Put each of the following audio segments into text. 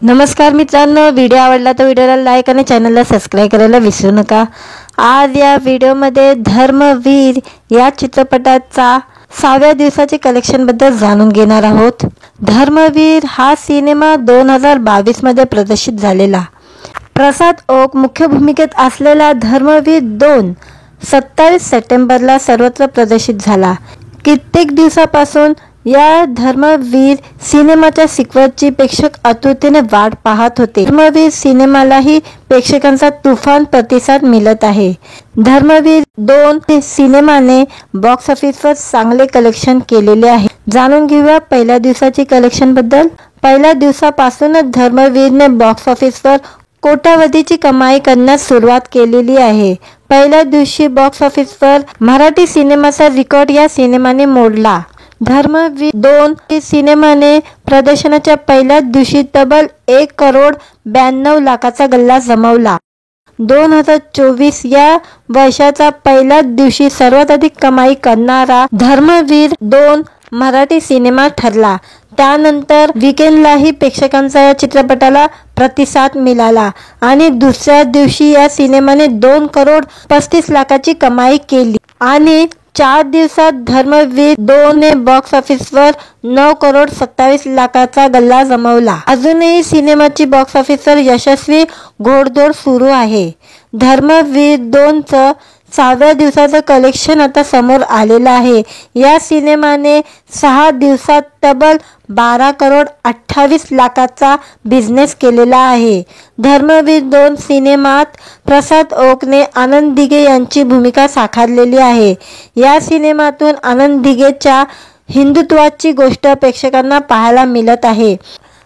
नमस्कार मित्रांनो, व्हिडिओ आवडला तर व्हिडिओला लाईक आणि चॅनलला सबस्क्राईब करायला विसरू नका। आज या व्हिडिओमध्ये धर्मवीर या चित्रपटाचा 6व्या दिवसाचे कलेक्शन बद्दल जाणून घेणार आहोत। धर्मवीर हा सिनेमा 2022 मध्ये प्रदर्शित झालेला। प्रसाद ओक मुख्य भूमिकेत असलेला धर्मवीर 2 27 सप्टेंबरला सर्वत्र प्रदर्शित झाला। कित्येक दिवसापासून या धर्मवीर सिनेमाच्या सिक्वेलची प्रेक्षक आतुरतेने वाट पाहत होते। धर्मवीर सिनेमालाही प्रेक्षकांचा तुफान प्रतिसाद मिळत आहे। धर्मवीर 2 सिनेमाने बॉक्स ऑफिसवर चांगले कलेक्शन केलेले आहे। जाणून घेऊया पहिल्या दिवसाची कलेक्शन बद्दल। पहिल्या दिवसापासूनच धर्मवीरने बॉक्स ऑफिसवर कोट्यावधीची कमाई करण्यास सुरुवात केलेली आहे। पहिल्या दिवशी बॉक्स ऑफिसवर मराठी सिनेमाचा रेकॉर्ड या सिनेमाने मोडला। धर्मवीर 2 सिनेमाने प्रदर्शनाच्या पहिल्याच दिवशी तब्बल 1,92,00,000चा गल्ला जमवला। 2024 या वर्षाचा पहिल्याच दिवशी सर्वात अधिक कमाई करणारा धर्मवीर 2 मराठी सिनेमा ठरला। त्यानंतर वीकेंडलाही प्रेक्षकांचा या चित्रपटाला प्रतिसाद मिळाला आणि दुसऱ्या दिवशी या सिनेमाने 2,35,00,000ची कमाई केली आणि 4 दिवसात धर्मवीर 2 ने बॉक्स ऑफिसवर 9,27,00,000चा गल्ला जमवला। अजूनही सिनेमाची बॉक्स ऑफिसवर यशस्वी घोडदौड सुरू आहे। धर्मवीर 2चं 6व्या दिवसाचं कलेक्शन आता समोर आलेलं आहे। या सिनेमाने 6 दिवसात तब्बल 12,28,00,000चा बिझनेस केलेला आहे। धर्मवीर 2 सिनेमात प्रसाद ओकने आनंद दिघे यांची भूमिका साकारलेली आहे। या सिनेमातून आनंद दिघेच्या हिंदुत्वाची गोष्ट प्रेक्षकांना पाहायला मिळत आहे।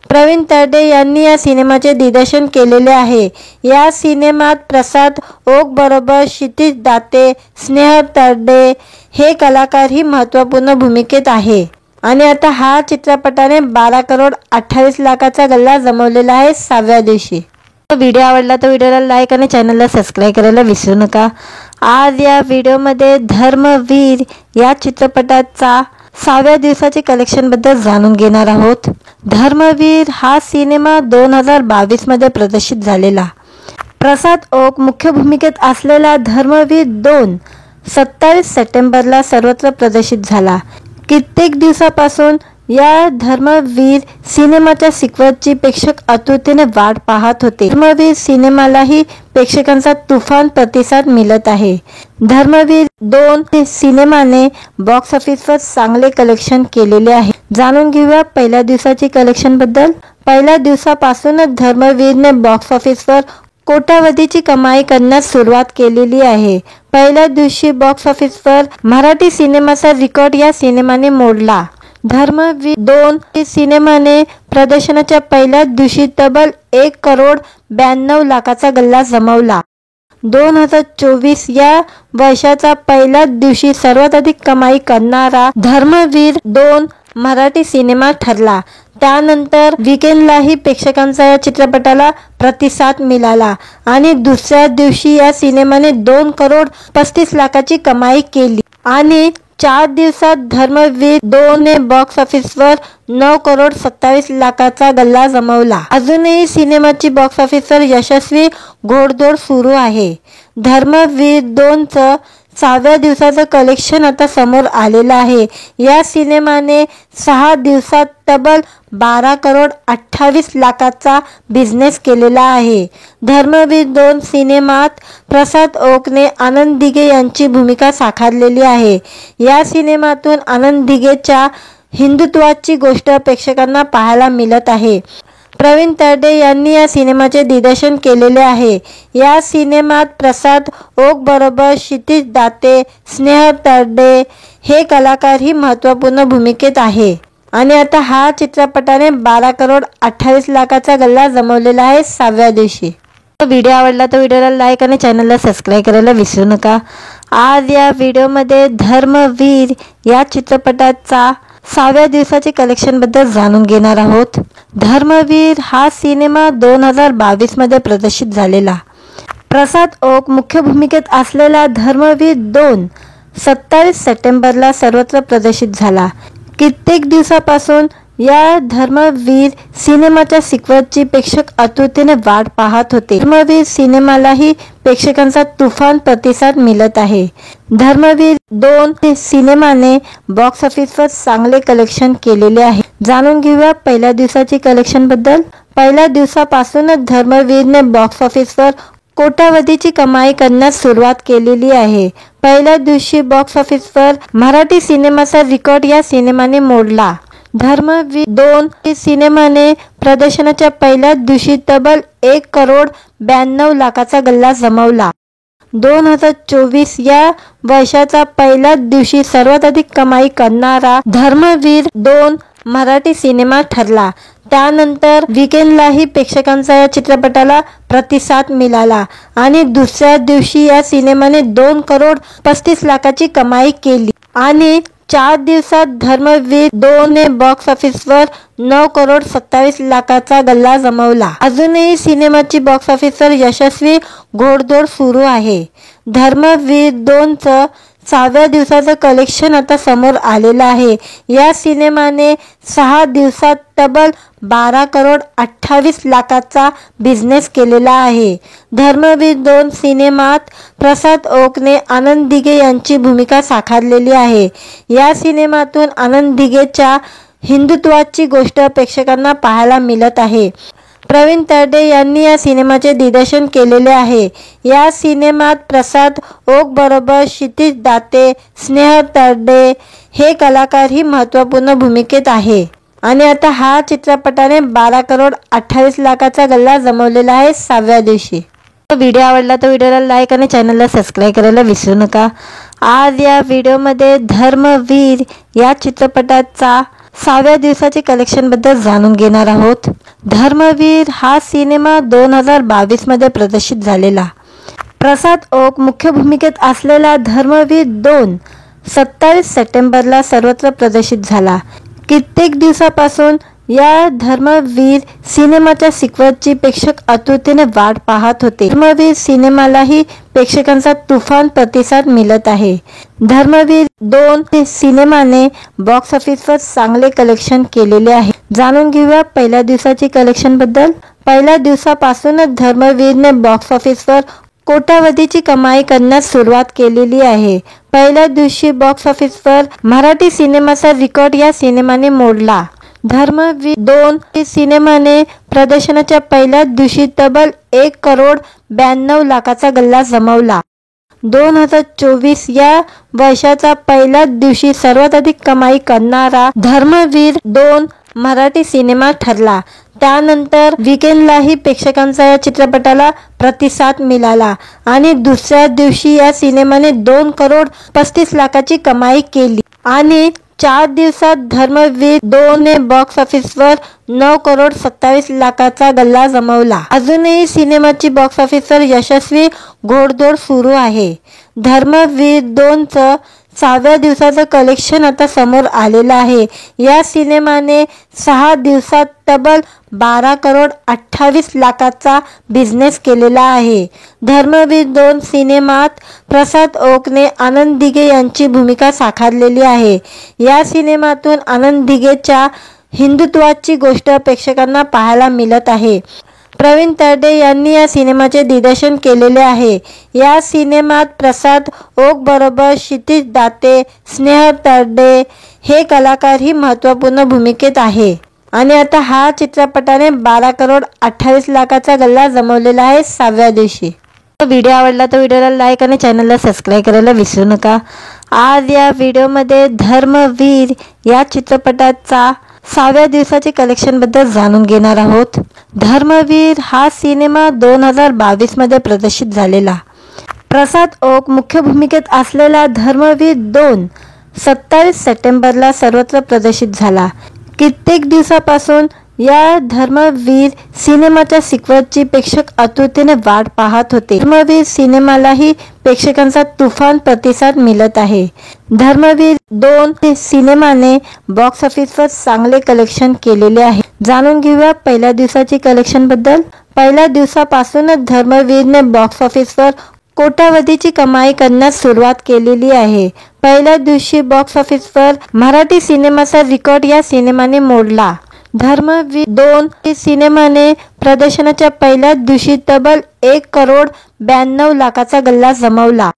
प्रवीण तरडे यांनी या सिनेमाचे दिग्दर्शन केलेले आहे। या सिनेमात प्रसाद ओक बरोबर क्षितिज दाते, स्नेहल तरडे हे कलाकारही महत्त्वपूर्ण भूमिकेत आहे। आणि आता हा चित्रपटाने 12,28,00,000चा गल्ला जमवलेला आहे 6व्या दिवशी। व्हिडिओ आवडला तर व्हिडिओला लाईक आणि चॅनलला सबस्क्राईब करायला विसरू नका। आज या व्हिडिओमध्ये धर्मवीर या चित्रपटाचा 6व्या दिवसाचे कलेक्शन बद्दल जाणून घेणार आहोत। धर्मवीर हा सिनेमा 2022 मध्ये प्रदर्शित झालेला। प्रसाद ओक मुख्य भूमिकेत असलेला धर्मवीर 2 27 सप्टेंबरला सर्वत्र प्रदर्शित झाला। कित्येक दिवसापासून या धर्मवीर सिनेमाच्या सिक्वेलची प्रेक्षक आतुरतेने वाट पाहत होते। धर्मवीर सिनेमालाही प्रेक्षकांचा तुफान प्रतिसाद मिळत आहे। धर्मवीर 2 सिनेमाने बॉक्स ऑफिसवर चांगले कलेक्शन केलेले आहे। जाणून घेऊया पहिल्या दिवसाची कलेक्शन बद्दल। पहिल्या दिवसापासूनच धर्मवीरने बॉक्स ऑफिसवर कोट्यावधीची कमाई करण्यास सुरुवात केलेली आहे। पहिल्या दिवशी बॉक्स ऑफिसवर मराठी सिनेमाचा रेकॉर्ड या सिनेमाने मोडला। धर्मवीर 2 सिनेमाने प्रदर्शनाच्या पहिल्याच दिवशी तब्बल 1,92,00,000चा गल्ला जमवला। 2024 या वर्षाचा पहिल्याच दिवशी सर्वात अधिक कमाई करणारा धर्मवीर 2 मराठी सिनेमा ठरला। त्यानंतर वीकेंडलाही प्रेक्षकांचा या चित्रपटाला प्रतिसाद मिळाला आणि दुसऱ्या दिवशी या सिनेमाने 2,35,00,000ची कमाई केली आणि 4 दिवसात धर्मवीर 2 ने बॉक्स ऑफिसवर 9,27,00,000चा गल्ला जमवला। अजूनही सिनेमाची बॉक्स ऑफिसवर यशस्वी घोडदौड सुरू आहे। धर्मवीर 2चं 6व्या दिवसाचं कलेक्शन आता समोर आलेलं आहे। या सिनेमाने 6 दिवसात तब्बल 12,28,00,000चा बिझनेस केलेला आहे। धर्मवीर 2 सिनेमात प्रसाद ओकने आनंद दिघे यांची भूमिका साकारलेली आहे। या सिनेमातून आनंद दिघेच्या हिंदुत्वाची गोष्ट प्रेक्षकांना पाहायला मिळत आहे। प्रवीण तरडे यांनी या सिनेमाचे दिग्दर्शन केलेले आहे। या सिनेमात प्रसाद ओक बरोबर क्षितिज दाते, स्नेहल तरडे हे कलाकारही महत्त्वपूर्ण भूमिकेत आहे। आणि आता हा चित्रपटाने 12,28,00,000चा गल्ला जमवलेला आहे 6व्या दिवशी। व्हिडिओ आवडला तर व्हिडिओला लाईक आणि चॅनलला सबस्क्राईब करायला विसरू नका। आज या व्हिडिओमध्ये धर्मवीर या चित्रपटाचा 6व्या दिवसाचे कलेक्शन बद्दल जाणून घेणार आहोत। धर्मवीर हा सिनेमा 2022 मध्ये प्रदर्शित झालेला। प्रसाद ओक मुख्य भूमिकेत असलेला धर्मवीर 2 27 सप्टेंबरला सर्वत्र प्रदर्शित झाला। कित्येक दिवसापासून या धर्मवीर सिनेमाच्या सिक्वेलची प्रेक्षक आतुरतेने वाट पाहत होते. धर्मवीर सिनेमालाही प्रेक्षकांचा तुफान प्रतिसाद मिळत आहे. धर्मवीर 2 सिनेमाने बॉक्स ऑफिसवर चांगले कलेक्शन केलेले आहे. जाणून घेऊया पहिल्या दिवसाची कलेक्शन बद्दल. पहिल्या दिवसापासूनच धर्मवीरने बॉक्स ऑफिसवर कोट्यावधीची कमाई करण्यास सुरुवात केलेली आहे. पहिल्या दिवशी बॉक्स ऑफिसवर मराठी सिनेमाचा रेकॉर्ड या सिनेमाने मोडला. धर्मवीर 2 सिनेमाने प्रदर्शनाच्या पहिल्याच दिवशी तब्बल 1,92,00,000चा गल्ला जमवला. 2024 या वर्षाचा पहिल्याच दिवशी सर्वात अधिक कमाई करणारा धर्मवीर 2 मराठी सिनेमा ठरला. त्यानंतर वीकेंडलाही प्रेक्षकांचा या चित्रपटाला प्रतिसाद मिळाला आणि दुसऱ्या दिवशी या सिनेमाने 2,35,00,000ची कमाई केली आणि 4 दिवसात धर्मवीर 2 ने बॉक्स ऑफिसवर 9,27,00,000चा गल्ला जमवला. अजूनही सिनेमाची बॉक्स ऑफिसवर यशस्वी घोडदौड सुरू आहे. धर्मवीर 2चं 6व्या दिवसाचं कलेक्शन आता समोर आलेलं आहे. या सिनेमाने 6 दिवसात तब्बल 12,28,00,000चा बिझनेस केलेला आहे. धर्मवीर 2 सिनेमात प्रसाद ओकने आनंद दिघे यांची भूमिका साकारलेली आहे. या सिनेमातून आनंद दिघेच्या हिंदुत्वाची गोष्ट प्रेक्षकांना पाहायला मिळत आहे. प्रवीण तरडे यांनी या सिनेमाचे दिग्दर्शन केलेले आहे. या सिनेमात प्रसाद ओक बरोबर क्षितिज दाते, स्नेहल तरडे हे कलाकारही महत्त्वपूर्ण भूमिकेत आहे. आणि आता हा चित्रपटाने 12,28,00,000चा गल्ला जमवलेला आहे 6व्या दिवशी. व्हिडिओ आवडला तर व्हिडिओला लाईक आणि चॅनलला सबस्क्राईब करायला विसरू नका. आज या व्हिडिओमध्ये धर्मवीर या चित्रपटाचा 6व्या दिवसाचे कलेक्शन बद्दल जाणून घेणार आहोत. धर्मवीर हा सिनेमा 2022 मध्ये प्रदर्शित झालेला. प्रसाद ओक मुख्य भूमिकेत असलेला धर्मवीर 2 27 सप्टेंबरला सर्वत्र प्रदर्शित झाला. कित्येक दिवसापासून या धर्मवीर सिनेमाच्या सिक्वेलची प्रेक्षक आतुरतेने वाट पाहत होते. धर्मवीर सिनेमालाही प्रेक्षकांचा तुफान प्रतिसाद मिळत आहे. धर्मवीर 2 सिनेमाने बॉक्स ऑफिसवर चांगले कलेक्शन केलेले आहे. जाणून घेऊया पहिल्या दिवसाची कलेक्शन बद्दल. पहिल्या दिवसापासूनच धर्मवीरने बॉक्स ऑफिसवर कोट्यावधीची कमाई करण्यास सुरुवात केलेली आहे. पहिल्या दिवशी बॉक्स ऑफिसवर मराठी सिनेमाचा रेकॉर्ड या सिनेमाने मोडला. धर्मवीर 2 सिनेमाने प्रदर्शनाच्या पहिल्याच दिवशी तब्बल 1,92,00,000चा गल्ला जमवला. 2024 या वर्षाचा पहिल्याच दिवशी सर्वात अधिक कमाई करणारा धर्मवीर 2 मराठी सिनेमा ठरला. त्यानंतर वीकेंडलाही प्रेक्षकांचा या चित्रपटाला प्रतिसाद मिळाला आणि दुसऱ्या दिवशी या सिनेमाने 2,35,00,000ची कमाई केली आणि 4 दिवसात धर्मवीर 2 ने बॉक्स ऑफिसवर 9,27,00,000चा गल्ला जमवला. अजूनही सिनेमाची बॉक्स ऑफिसवर यशस्वी घोडदौड सुरू आहे. धर्मवीर 2चं 6व्या दिवसाचं कलेक्शन आता समोर आलेलं आहे. या सिनेमाने 6 दिवसात तब्बल 12,28,00,000चा बिझनेस केलेला आहे. धर्मवीर 2 सिनेमात प्रसाद ओकने आनंद दिघे यांची भूमिका साकारलेली आहे. या सिनेमातून आनंद दिघेच्या हिंदुत्वाची गोष्ट प्रेक्षकांना पाहायला मिळत आहे. प्रवीण तरडे यांनी या सिनेमाचे दिग्दर्शन केलेले आहे. या सिनेमात प्रसाद ओक बरोबर क्षितिज दाते, स्नेहल तरडे हे कलाकारही महत्त्वपूर्ण भूमिकेत आहे. आणि आता हा चित्रपटाने 12,28,00,000चा गल्ला जमवलेला आहे 6व्या दिवशी. व्हिडिओ आवडला तर व्हिडिओला लाईक आणि चॅनलला सबस्क्राईब करायला विसरू नका. आज या व्हिडिओमध्ये धर्मवीर या चित्रपटाचा 6व्या दिवसाचे कलेक्शन बद्दल जाणून घेणार आहोत. धर्मवीर हा सिनेमा 2022 मध्ये प्रदर्शित झालेला. प्रसाद ओक मुख्य भूमिकेत असलेला धर्मवीर 2 27 सप्टेंबरला सर्वत्र प्रदर्शित झाला. कित्येक दिवसापासून या धर्मवीर सिनेमाच्या सिक्वेलची प्रेक्षक आतुरतेने वाट पाहत होते. धर्मवीर सिनेमालाही प्रेक्षकांचा तुफान प्रतिसाद मिळत आहे. धर्मवीर 2 सिनेमाने बॉक्स ऑफिसवर चांगले कलेक्शन केलेले आहे. जाणून घेऊया पहिल्या दिवसाची कलेक्शन बद्दल. पहिल्या दिवसापासूनच धर्मवीरने बॉक्स ऑफिसवर कोट्यावधीची कमाई करण्यास सुरुवात केलेली आहे. पहिल्या दिवशी बॉक्स ऑफिसवर मराठी सिनेमाचा रेकॉर्ड या सिनेमाने मोडला. धर्मवीर 2 सिनेमाने प्रदर्शनाच्या पहिल्याच दिवशी तब्बल 1,92,00,000चा गल्ला जमवला.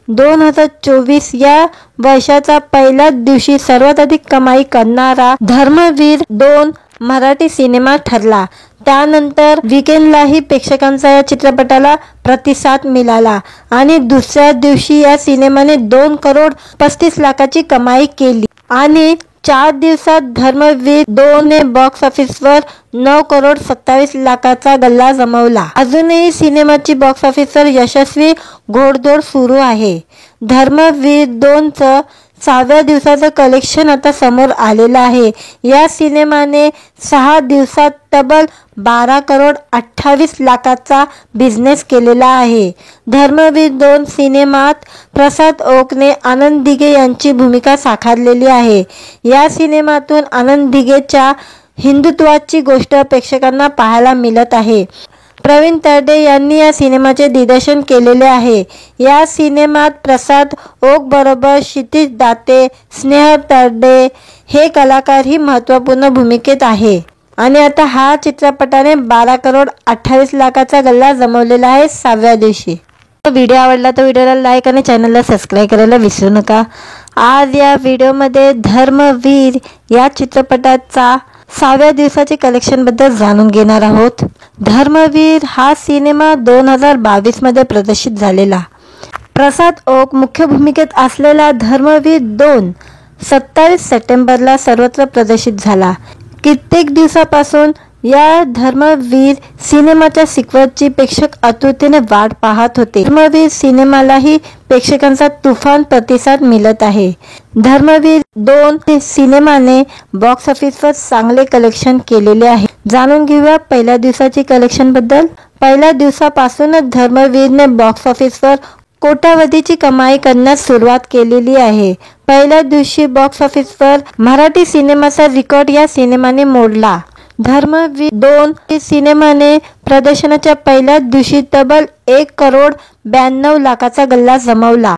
2024 या वर्षाचा पहिल्याच दिवशी सर्वात अधिक कमाई करणारा धर्मवीर 2 मराठी सिनेमा ठरला. त्यानंतर वीकेंडलाही प्रेक्षकांचा या चित्रपटाला प्रतिसाद मिळाला आणि दुसऱ्या दिवशी या सिनेमाने 2,35,00,000ची कमाई केली आणि 4 दिवसात धर्मवीर 2 ने बॉक्स ऑफिसवर 9,27,00,000चा गल्ला जमवला. अजूनही सिनेमाची बॉक्स ऑफिसवर यशस्वी घोडदौड सुरू आहे. धर्मवीर 2चं 6व्या दिवसाचं कलेक्शन आता समोर आलेलं आहे. या सिनेमाने 6 दिवसात तब्बल 12,28,00,000चा बिझनेस केलेला आहे. धर्मवीर 2 सिनेमात प्रसाद ओकने आनंद दिघे यांची भूमिका साकारलेली आहे. या सिनेमातून आनंद दिघेच्या हिंदुत्वाची गोष्ट प्रेक्षकांना पाहायला मिळत आहे. प्रवीण तरडे यांनी या सिनेमाचे दिग्दर्शन केलेले आहे. या सिनेमात प्रसाद ओक बरोबर क्षितिज दाते, स्नेहल तरडे हे कलाकारही महत्त्वपूर्ण भूमिकेत आहे. आणि आता हा चित्रपटाने 12,28,00,000चा गल्ला जमवलेला आहे 6व्या दिवशी. व्हिडिओ आवडला तर व्हिडिओला लाईक आणि चॅनलला सबस्क्राईब करायला विसरू नका. आज या व्हिडिओमध्ये धर्मवीर या चित्रपटाचा 6व्या दिवसाचे कलेक्शन बद्दल जाणून घेणार आहोत. धर्मवीर हा सिनेमा 2022 मध्ये प्रदर्शित झालेला. प्रसाद ओक मुख्य भूमिकेत असलेला धर्मवीर 2 27 सप्टेंबरला सर्वत्र प्रदर्शित झाला. कित्येक दिवसापासून या धर्मवीर सिनेमाच्या सिक्वेलची प्रेक्षक आतुरतेने वाट पाहत होते. धर्मवीर सिनेमालाही प्रेक्षकांचा तुफान प्रतिसाद मिळत आहे. धर्मवीर 2 सिनेमाने बॉक्स ऑफिसवर चांगले कलेक्शन केलेले आहे. जाणून घेऊया पहिल्या दिवसाची कलेक्शन बद्दल. पहिल्या दिवसापासूनच धर्मवीरने बॉक्स ऑफिसवर कोट्यावधीची कमाई करण्यास सुरुवात केलेली आहे. पहिल्या दिवशी बॉक्स ऑफिसवर मराठी सिनेमाचा रेकॉर्ड या सिनेमाने मोडला. धर्मवीर 2 सिनेमाने प्रदर्शनाच्या पहिल्याच दिवशी तब्बल 1,92,00,000चा गल्ला जमवला.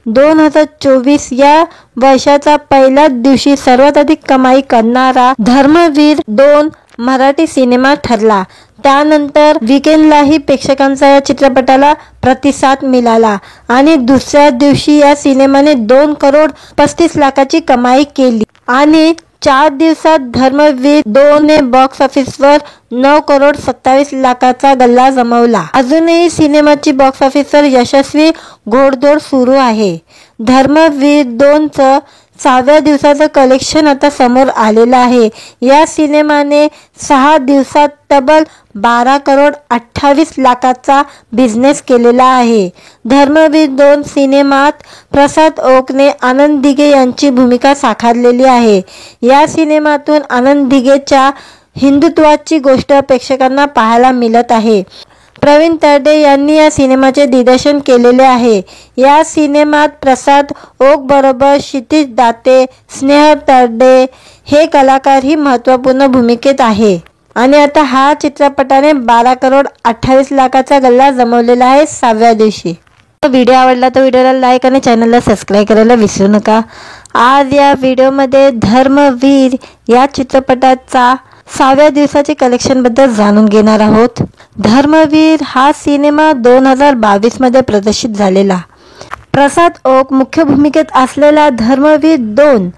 2024 या वर्षाचा पहिल्याच दिवशी सर्वात अधिक कमाई करणारा धर्मवीर 2 मराठी सिनेमा ठरला. त्यानंतर वीकेंडलाही प्रेक्षकांचा या चित्रपटाला प्रतिसाद मिळाला आणि दुसऱ्या दिवशी या सिनेमाने 2,35,00,000ची कमाई केली आणि 4 दिवसात धर्मवीर 2 ने बॉक्स ऑफिसवर 9,27,00,000चा गल्ला जमवला. अजूनही सिनेमाची बॉक्स ऑफिसवर यशस्वी घोडदौड सुरू आहे. धर्मवीर 2चं 6व्या दिवसाचं कलेक्शन आता समोर आलेलं आहे. या सिनेमाने 6 दिवसात तब्बल 12,28,00,000चा बिझनेस केलेला आहे. धर्मवीर 2 सिनेमात प्रसाद ओकने आनंद दिघे यांची भूमिका साकारलेली आहे. या सिनेमातून आनंद दिघेच्या हिंदुत्वाची गोष्ट प्रेक्षकांना पाहायला मिळत आहे. प्रवीण तरडे यांनी या सिनेमाचे दिग्दर्शन केलेले आहे. या सिनेमात प्रसाद ओक बरोबर क्षितिज दाते, स्नेहल तरडे हे कलाकारही महत्त्वपूर्ण भूमिकेत आहे. आणि आता हा चित्रपटाने 12,28,00,000चा गल्ला जमवलेला आहे 6व्या दिवशी. व्हिडिओ आवडला तर व्हिडिओला लाईक आणि चॅनलला सबस्क्राईब करायला विसरू नका. आज या व्हिडिओमध्ये धर्मवीर या चित्रपटाचा 6व्या दिवसाचे कलेक्शन बद्दल जाणून घेणार आहोत. धर्मवीर हा सिनेमा 2022 मध्ये प्रदर्शित झालेला. प्रसाद ओक मुख्य भूमिकेत असलेला धर्मवीर 2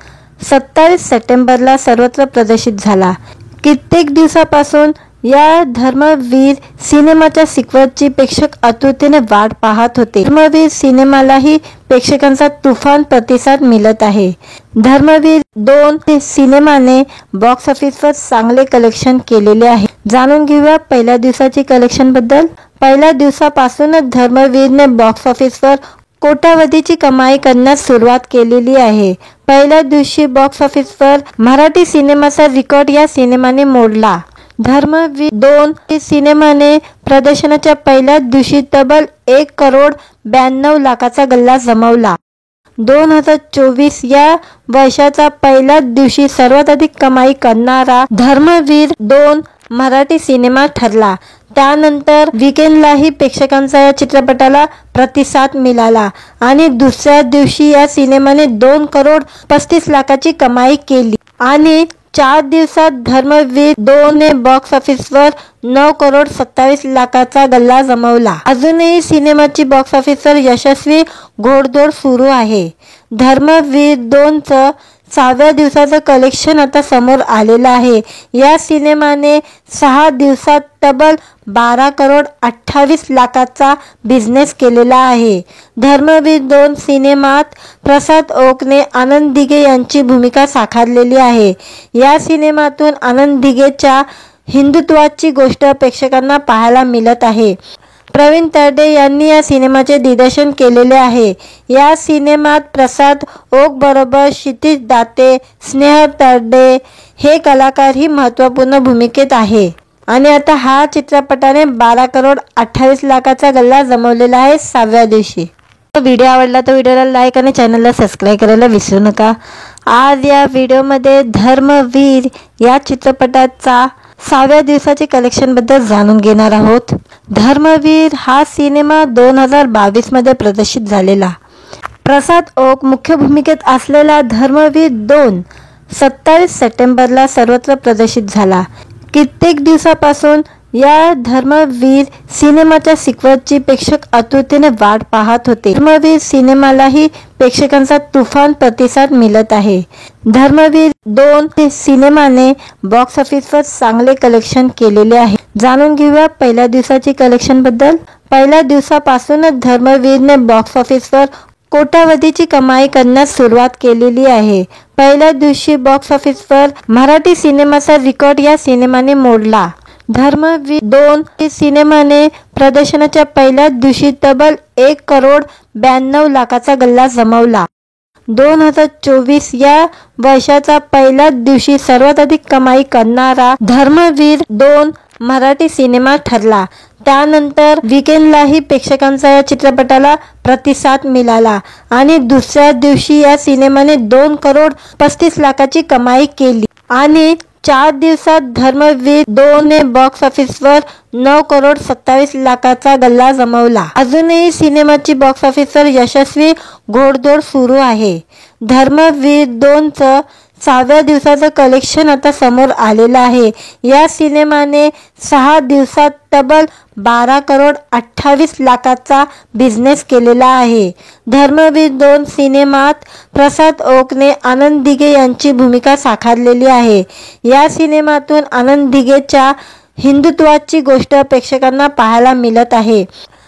27 सप्टेंबरला सर्वत्र प्रदर्शित झाला. कित्येक दिवसापासून या धर्मवीर सिनेमाच्या सिक्वेलची प्रेक्षक आतुरतेने वाट पाहत होते. धर्मवीर सिनेमालाही प्रेक्षकांचा तुफान प्रतिसाद मिळत आहे. धर्मवीर 2 सिनेमाने बॉक्स ऑफिसवर चांगले कलेक्शन केलेले आहे. जाणून घेऊया पहिल्या दिवसाची कलेक्शन बद्दल. पहिल्या दिवसापासूनच धर्मवीरने बॉक्स ऑफिसवर कोट्यावधीची कमाई करण्यास सुरुवात केलेली आहे. पहिल्या दिवशी बॉक्स ऑफिसवर मराठी सिनेमाचा रेकॉर्ड या सिनेमाने मोडला. धर्मवीर 2 सिनेमाने प्रदर्शनाच्या पहिल्याच दिवशी तब्बल 1,92,00,000चा गल्ला जमवला. 2024 या वर्षाचा पहिल्याच दिवशी सर्वात अधिक कमाई करणारा धर्मवीर 2 मराठी सिनेमा ठरला। त्यानंतर वीकेंडलाही प्रेक्षकांचा या चित्रपटाला प्रतिसाद मिळाला आणि दुसऱ्या दिवशी या सिनेमाने 2,35,00,000ची कमाई केली आणि 4 दिवसात धर्मवीर 2 ने बॉक्स ऑफिसवर 9,27,00,000चा गल्ला जमवला। अजूनही सिनेमाची बॉक्स ऑफिसवर यशस्वी घोडदौड सुरू आहे। धर्मवीर 2चं 6व्या दिवसाचं कलेक्शन आता समोर आलेलं आहे। या सिनेमाने 6 दिवसात तब्बल 12,28,00,000चा बिझनेस केलेला आहे। धर्मवीर 2 सिनेमात प्रसाद ओकने आनंद दिघे यांची भूमिका साकारलेली आहे। या सिनेमातून आनंद दिघेच्या हिंदुत्वाची गोष्ट प्रेक्षकांना पाहायला मिळत आहे। प्रवीण तरडे यांनी या सिनेमाचे दिग्दर्शन केलेले आहे। या सिनेमात प्रसाद ओक बरोबर क्षितिज दाते, स्नेह तरडे हे कलाकारही महत्त्वपूर्ण भूमिकेत आहे आणि आता हा चित्रपटाने 12,28,00,000चा गल्ला जमवलेला आहे 6व्या दिवशी। व्हिडिओ आवडला तर व्हिडिओला लाईक आणि चॅनलला सबस्क्राईब करायला विसरू नका। आज या व्हिडिओमध्ये धर्मवीर या चित्रपटाचा 6व्या दिवसाचे कलेक्शन बद्दल जाणून घेणार आहोत। धर्मवीर हा सिनेमा 2022 मध्ये प्रदर्शित झालेला। प्रसाद ओक मुख्य भूमिकेत असलेला धर्मवीर 2 27 सप्टेंबरला सर्वत्र प्रदर्शित झाला। कित्येक दिवसापासून या धर्मवीर सिनेमाच्या सिक्वेलची प्रेक्षक आतुरतेने वाट पाहत होते। धर्मवीर सिनेमालाही प्रेक्षकांचा तुफान प्रतिसाद मिळत आहे। धर्मवीर 2 सिनेमाने बॉक्स ऑफिसवर चांगले कलेक्शन केलेले आहे। जाणून घेऊया पहिल्या दिवसाची कलेक्शन बद्दल। पहिल्या दिवसापासूनच धर्मवीरने बॉक्स ऑफिसवर कोट्यावधीची कमाई करण्यास सुरुवात केलेली आहे। पहिल्या दिवशी बॉक्स ऑफिसवर मराठी सिनेमाचा रेकॉर्ड या सिनेमाने मोडला। धर्मवीर 2 सिनेमाने प्रदर्शनाच्या पहिल्याच दिवशी तब्बल 1,92,00,000चा गल्ला जमवला। 2024 या वर्षाचा पहिल्याच दिवशी सर्वात अधिक कमाई करणारा धर्मवीर 2 मराठी सिनेमा ठरला। त्यानंतर वीकेंडलाही प्रेक्षकांचा या चित्रपटाला प्रतिसाद मिळाला आणि दुसऱ्या दिवशी या सिनेमाने 2,35,00,000ची कमाई केली आणि 4 दिवसात धर्मवीर 2 ने बॉक्स ऑफिसवर 9,27,00,000चा गल्ला जमवला। अजूनही सिनेमाची बॉक्स ऑफिसवर यशस्वी घोडदौड सुरू आहे। धर्मवीर 2चं 6व्या दिवसाचं कलेक्शन आता समोर आलेलं आहे। या सिनेमाने 6 दिवसात तब्बल 12,28,00,000चा बिझनेस केलेला आहे। धर्मवीर 2 सिनेमात प्रसाद ओकने आनंद दिघे यांची भूमिका साकारलेली आहे। या सिनेमातून आनंद दिघेच्या हिंदुत्वाची गोष्ट प्रेक्षकांना पाहायला मिळत आहे।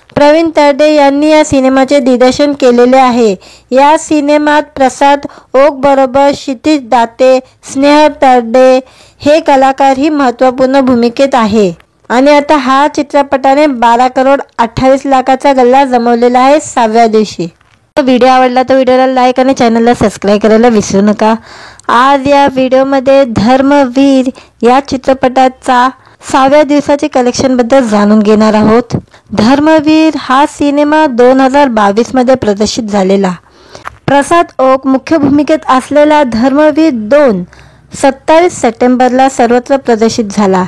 प्रवीण तरडे यांनी या सिनेमाचे दिग्दर्शन केलेले आहे। या सिनेमात प्रसाद ओक बरोबर क्षितिज दाते, स्नेह तरडे हे कलाकारही महत्त्वपूर्ण भूमिकेत आहे आणि आता हा चित्रपटाने 12,28,00,000चा गल्ला जमवलेला आहे 6व्या दिवशी। व्हिडिओ आवडला तर व्हिडिओला लाईक आणि चॅनलला सबस्क्राईब करायला विसरू नका। आज या व्हिडिओमध्ये धर्मवीर या चित्रपटाचा 6व्या दिवसाचे कलेक्शन बद्दल जाणून घेणार आहोत। धर्मवीर हा सिनेमा 2022 मध्ये प्रदर्शित झालेला। प्रसाद ओक मुख्य भूमिकेत असलेला धर्मवीर 2 27 सप्टेंबरला सर्वत्र प्रदर्शित झाला।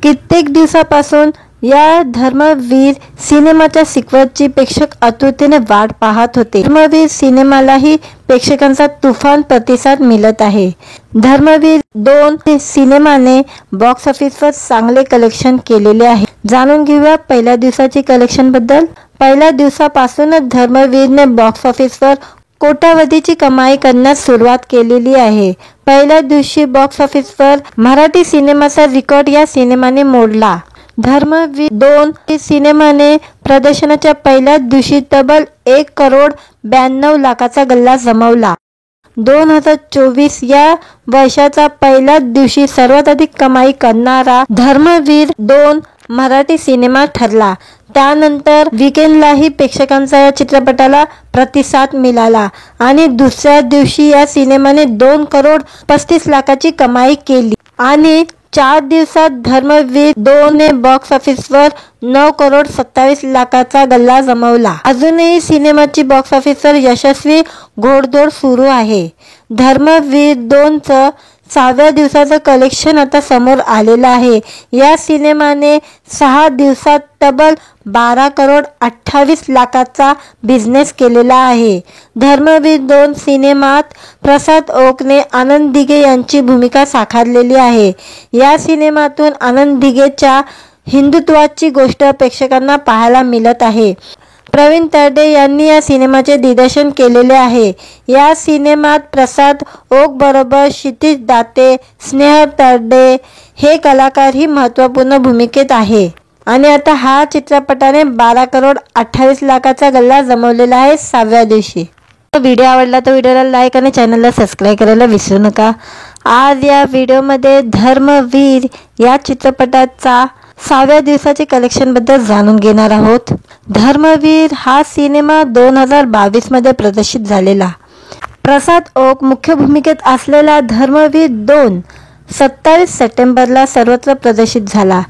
कित्येक दिवसापासून या धर्मवीर सिनेमाच्या सिक्वेलची प्रेक्षक आतुरतेने वाट पाहत होते। धर्मवीर सिनेमालाही प्रेक्षकांचा तुफान प्रतिसाद मिळत आहे। धर्मवीर 2 सिनेमाने बॉक्स ऑफिसवर चांगले कलेक्शन केलेले आहे। जाणून घेऊया पहिल्या दिवसाची कलेक्शन बद्दल। पहिल्या दिवसापासूनच धर्मवीरने बॉक्स ऑफिसवर कोट्यावधीची कमाई करण्यास सुरुवात केलेली आहे। पहिल्या दिवशी बॉक्स ऑफिसवर मराठी सिनेमाचा रेकॉर्ड या सिनेमाने मोडला। धर्मवीर 2 सिनेमाने प्रदर्शनाच्या पहिल्याच दिवशी तब्बल 1,92,00,000चा गल्ला जमवला। 2024 या वर्षाचा पहिल्याच दिवशी सर्वात अधिक कमाई करणारा धर्मवीर 2 मराठी सिनेमा ठरला। त्यानंतर वीकेंडलाही प्रेक्षकांचा या चित्रपटाला प्रतिसाद मिळाला आणि दुसऱ्या दिवशी या सिनेमाने 2,35,00,000ची कमाई केली आणि 4 दिवसात धर्मवीर 2 ने बॉक्स ऑफिसवर 9,27,00,000चा गल्ला जमवला। अजूनही सिनेमाची बॉक्स ऑफिसवर यशस्वी घोडदौड सुरू आहे। धर्मवीर 2चं 6व्या दिवसाचं कलेक्शन आता समोर आलेलं आहे। या सिनेमाने 6 दिवसात तब्बल 12,28,00,000चा बिझनेस केलेला आहे। धर्मवीर 2 सिनेमात प्रसाद ओकने आनंद दिघे यांची भूमिका साकारलेली आहे। या सिनेमातून आनंद दिघेच्या हिंदुत्वाची गोष्ट प्रेक्षकांना पाहायला मिळत आहे। प्रवीण तरडे यांनी या सिनेमाचे दिग्दर्शन केलेले आहे। या सिनेमात प्रसाद ओक बरोबर क्षितिज दाते, स्नेहल तरडे हे कलाकारही महत्त्वपूर्ण भूमिकेत आहे। आणि आता हा चित्रपटाने 12,28,00,000चा गल्ला जमवलेला आहे 6व्या दिवशी। व्हिडिओ आवडला तर व्हिडिओला लाईक आणि चॅनलला सबस्क्राईब करायला विसरू नका। आज या व्हिडिओमध्ये धर्मवीर या चित्रपटाचा 6व्या दिवसाचे कलेक्शन बद्दल जाणून घेणार आहोत। धर्मवीर हा सिनेमा 2022 मध्ये प्रदर्शित झालेला। प्रसाद ओक मुख्य भूमिकेत असलेला धर्मवीर 2 27 सप्टेंबरला सर्वत्र प्रदर्शित झाला।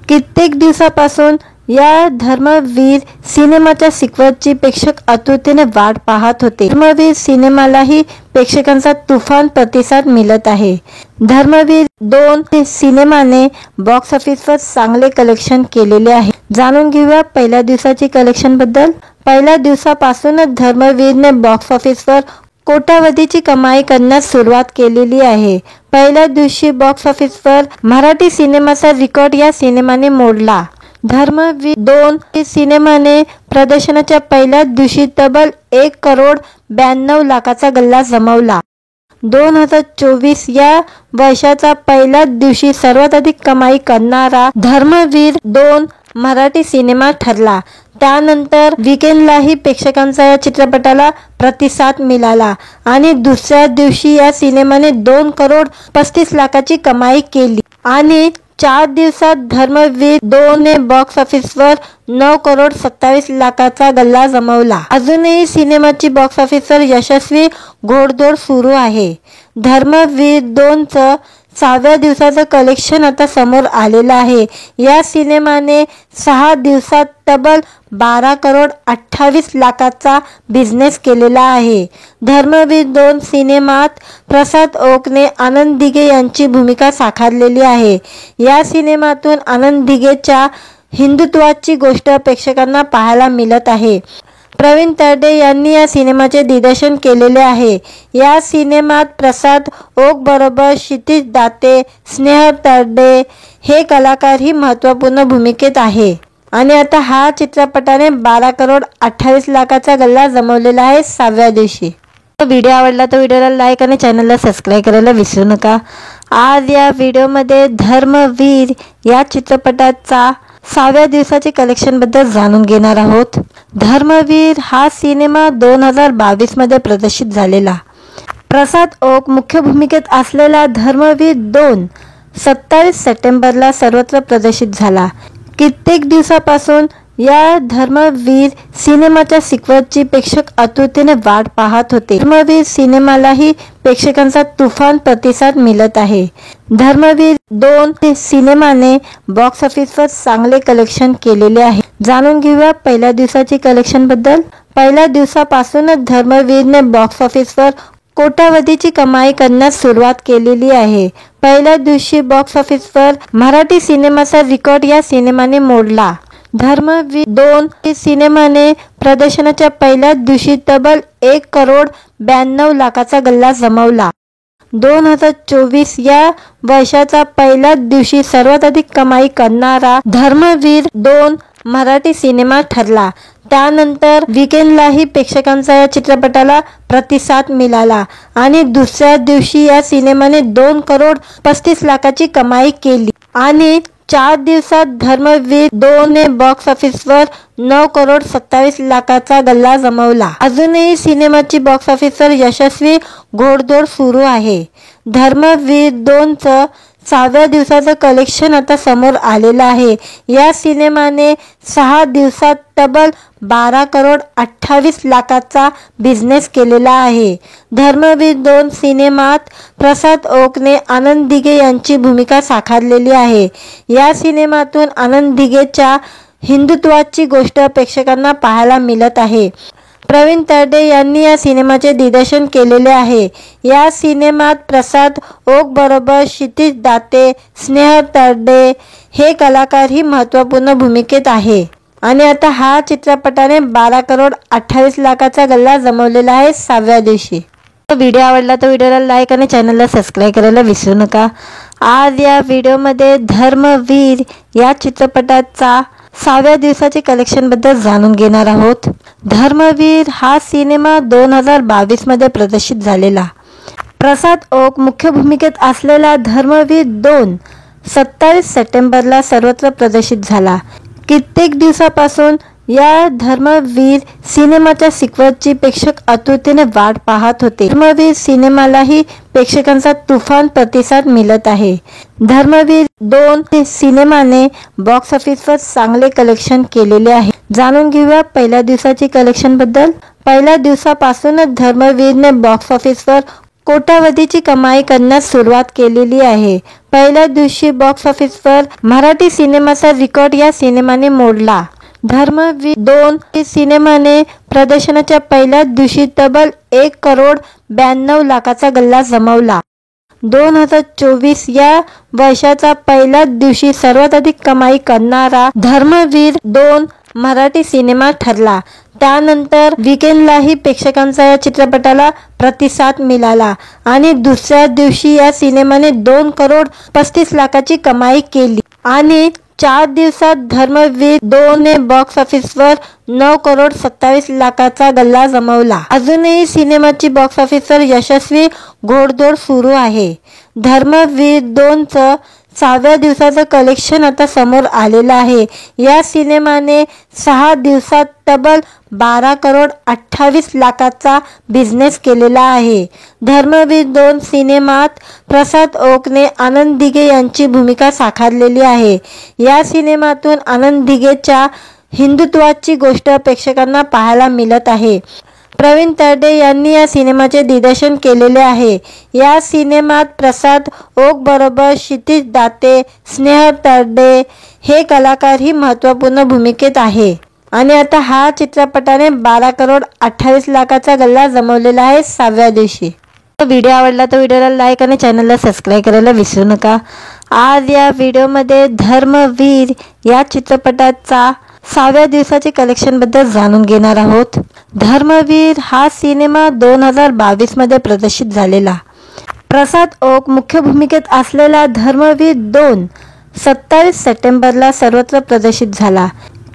कित्येक दिवसापासून या धर्मवीर सिनेमाच्या सिक्वेलची प्रेक्षक आतुरतेने वाट पाहत होते। धर्मवीर सिनेमालाही प्रेक्षकांचा तुफान प्रतिसाद मिळत आहे। धर्मवीर 2 सिनेमाने बॉक्स ऑफिसवर चांगले कलेक्शन केलेले आहे। जाणून घेऊया पहिल्या दिवसाची कलेक्शन बद्दल। पहिल्या दिवसापासूनच धर्मवीरने बॉक्स ऑफिसवर कोट्यावधीची कमाई करण्यास सुरुवात केलेली आहे। पहिल्या दिवशी बॉक्स ऑफिसवर मराठी सिनेमाचा रेकॉर्ड या सिनेमाने मोडला। धर्मवीर 2 सिनेमाने प्रदर्शनाच्या पहिल्याच दिवशी तब्बल 1,92,00,000चा गल्ला जमवला। 2024 या वर्षाचा पहिल्याच दिवशी सर्वात अधिक कमाई करणारा धर्मवीर 2 मराठी सिनेमा ठरला। त्यानंतर वीकेंडलाही प्रेक्षकांचा या चित्रपटाला प्रतिसाद मिळाला आणि दुसऱ्या दिवशी या सिनेमाने 2,35,00,000ची कमाई केली आणि 4 दिवसात धर्मवीर 2 ने बॉक्स ऑफिसवर 9,27,00,000चा गल्ला जमवला। अजूनही सिनेमाची बॉक्स ऑफिसवर यशस्वी घोडदौड सुरू आहे। धर्मवीर 2चं 6व्या दिवसाचं कलेक्शन आता समोर आलेलं आहे। या सिनेमाने 6 दिवसात तब्बल 12,28,00,000चा बिझनेस केलेला आहे। धर्मवीर 2 सिनेमात प्रसाद ओकने आनंद दिघे यांची भूमिका साकारलेली आहे। या सिनेमातून आनंद दिघेच्या हिंदुत्वाची गोष्ट प्रेक्षकांना पाहायला मिळत आहे। प्रवीण तरडे यांनी या सिनेमाचे दिग्दर्शन केलेले आहे। या सिनेमात प्रसाद ओक बरोबर क्षितिज दाते, स्नेहल तरडे हे कलाकारही महत्त्वपूर्ण भूमिकेत आहे। आणि आता हा चित्रपटाने 12,28,00,000चा गल्ला जमवलेला आहे 6व्या दिवशी। व्हिडिओ आवडला तर व्हिडिओला लाईक आणि चॅनलला सबस्क्राईब करायला विसरू नका। आज या व्हिडिओमध्ये धर्मवीर या चित्रपटाचा 6व्या दिवसाचे कलेक्शन बद्दल जाणून घेणार आहोत। धर्मवीर हा सिनेमा 2022 मध्ये प्रदर्शित झालेला। प्रसाद ओक मुख्य भूमिकेत असलेला धर्मवीर 2 27 सप्टेंबरला सर्वत्र प्रदर्शित झाला। कित्येक दिवसापासून या धर्मवीर सिनेमाच्या सिक्वेलची प्रेक्षक आतुरतेने वाट पाहत होते। धर्मवीर सिनेमालाही प्रेक्षकांचा तुफान प्रतिसाद मिळत आहे। धर्मवीर 2 सिनेमाने बॉक्स ऑफिसवर चांगले कलेक्शन केलेले आहे। जाणून घेऊया पहिल्या दिवसाची कलेक्शन बद्दल। पहिल्या दिवसापासूनच धर्मवीरने बॉक्स ऑफिसवर कोट्यावधीची कमाई करण्यास सुरुवात केलेली आहे। पहिल्या दिवशी बॉक्स ऑफिसवर मराठी सिनेमाचा रेकॉर्ड या सिनेमाने मोडला। धर्मवीर 2 सिनेमाने प्रदर्शनाच्या पहिल्याच दिवशी तब्बल 1,92,00,000चा गल्ला जमवला। 2024 या वर्षाचा पहिल्याच दिवशी सर्वात अधिक कमाई करणारा धर्मवीर 2 मराठी सिनेमा ठरला। त्यानंतर वीकेंडलाही प्रेक्षकांचा या चित्रपटाला प्रतिसाद मिळाला आणि दुसऱ्या दिवशी या सिनेमाने 2,35,00,000ची कमाई केली आणि 4 दिवसात धर्मवीर 2 ने बॉक्स ऑफिसवर 9,27,00,000चा गल्ला जमवला। अजूनही सिनेमाची बॉक्स ऑफिसवर यशस्वी घोडदौड सुरू आहे। धर्मवीर 2चं 6व्या दिवसाचं कलेक्शन आता समोर आलेलं आहे। या सिनेमाने 6 दिवसात तब्बल 12 करोड 28 लाखाचा बिझनेस केलेला आहे। धर्मवीर 2 सिनेमात प्रसाद ओकने आनंद दिघे यांची भूमिका साकारलेली आहे। या सिनेमातून आनंद दिघेच्या हिंदुत्वाची गोष्ट प्रेक्षकांना पाहायला मिळत आहे। प्रवीण तरडे यांनी या सिनेमाचे दिग्दर्शन केलेले आहे। या सिनेमात प्रसाद ओक बरोबर क्षितिज दाते, स्नेह तरडे हे कलाकारही महत्त्वपूर्ण भूमिकेत आहे। आणि आता हा चित्रपटाने 12 करोड 28 लाखाचा गल्ला जमवलेला आहे 6व्या दिवशी। व्हिडिओ आवडला तर व्हिडिओला लाईक आणि चॅनलला सबस्क्राईब करायला विसरू नका। आज या व्हिडिओमध्ये धर्मवीर या चित्रपटाचा 6व्या दिवसाचे कलेक्शन बद्दल जाणून घेणार आहोत। धर्मवीर हा सिनेमा 2022 मध्ये प्रदर्शित झालेला। प्रसाद ओक मुख्य भूमिकेत असलेला धर्मवीर 2 27 सप्टेंबरला सर्वत्र प्रदर्शित झाला। कित्येक दिवसापासून या धर्मवीर सिनेमाच्या सिक्वलची प्रेक्षक आतुरतेने वाट पाहत होते। धर्मवीर सिनेमालाही प्रेक्षकांचा तुफान प्रतिसाद मिळत आहे। धर्मवीर 2 सिनेमाने बॉक्स ऑफिसवर चांगले कलेक्शन केलेले आहे। जाणून घेऊया पहिल्या दिवसाची कलेक्शन बद्दल। पहिल्या दिवसापासूनच धर्मवीरने बॉक्स ऑफिसवर कोट्यावधीची कमाई करण्यास सुरुवात केलेली आहे। पहिल्या दिवशी बॉक्स ऑफिसवर मराठी सिनेमाचा रेकॉर्ड या सिनेमाने मोडला। धर्मवीर 2 सिनेमाने प्रदर्शनाच्या पहिल्याच दिवशी तब्बल 1 करोड 92 लाखाचा गल्ला जमवला। 2024 या वर्षाचा पहिल्याच दिवशी सर्वात अधिक कमाई करणारा धर्मवीर 2 मराठी सिनेमा ठरला। त्यानंतर वीकेंडलाही प्रेक्षकांचा या चित्रपटाला प्रतिसाद मिळाला आणि दुसऱ्या दिवशी या सिनेमाने 2 करोड 35 लाखाची कमाई केली आणि 4 दिवसात धर्मवीर 2 ने बॉक्स ऑफिसवर 9 करोड 27 लाखाचा गल्ला जमवला। अजूनही सिनेमाची बॉक्स ऑफिसवर यशस्वी घोडदौड सुरू आहे। धर्मवीर 2चं 6व्या दिवसाचं कलेक्शन आता समोर आलेलं आहे। या सिनेमाने 6 दिवसात तब्बल 12 करोड 28 लाखाचा बिझनेस केलेला आहे। धर्मवीर 2 सिनेमात प्रसाद ओकने आनंद दिघे यांची भूमिका साकारलेली आहे। या सिनेमातून आनंद दिघेच्या हिंदुत्वाची गोष्ट प्रेक्षकांना पाहायला मिळत आहे। प्रवीण तरडे यांनी या सिनेमाचे दिग्दर्शन केलेले आहे। या सिनेमात प्रसाद ओक बरोबर क्षितिज दाते, स्नेह तरडे हे कलाकारही महत्त्वपूर्ण भूमिकेत आहे। आणि आता हा चित्रपटाने 12 करोड 28 लाखाचा गल्ला जमवलेला आहे 6व्या दिवशी। व्हिडिओ आवडला तर व्हिडिओला लाईक आणि चॅनलला सबस्क्राईब करायला विसरू नका। आज या व्हिडिओमध्ये धर्मवीर या चित्रपटाचा 6व्या दिवसाचे कलेक्शन बद्दल जाणून घेणार आहोत। धर्मवीर हा सिनेमा 2022 मध्ये प्रदर्शित झालेला। प्रसाद ओक मुख्य भूमिकेत असलेला धर्मवीर 2 27 सप्टेंबरला सर्वत्र प्रदर्शित झाला।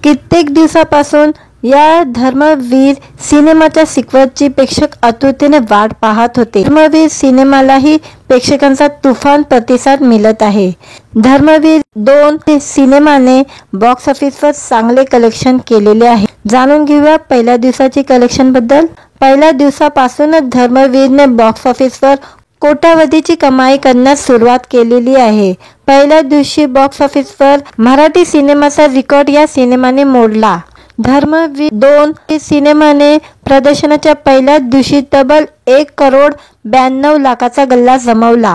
कित्येक दिवसापासून या धर्मवीर सिनेमाच्या सिक्वलची प्रेक्षक आतुरतेने वाट पाहत होते। धर्मवीर सिनेमालाही प्रेक्षकांचा तुफान प्रतिसाद मिळत आहे। धर्मवीर 2 सिनेमाने बॉक्स ऑफिसवर चांगले कलेक्शन केलेले आहे। जाणून घेऊया पहिल्या दिवसाची कलेक्शन बद्दल। पहिल्या दिवसापासूनच धर्मवीरने बॉक्स ऑफिसवर कोट्यावधीची कमाई करण्यास सुरुवात केलेली आहे। पहिल्या दिवशी बॉक्स ऑफिसवर मराठी सिनेमाचा रेकॉर्ड या सिनेमाने मोडला। धर्मवीर 2 सिनेमाने प्रदर्शनाच्या पहिल्याच दिवशी तब्बल 1 करोड 92 लाखाचा गल्ला जमवला।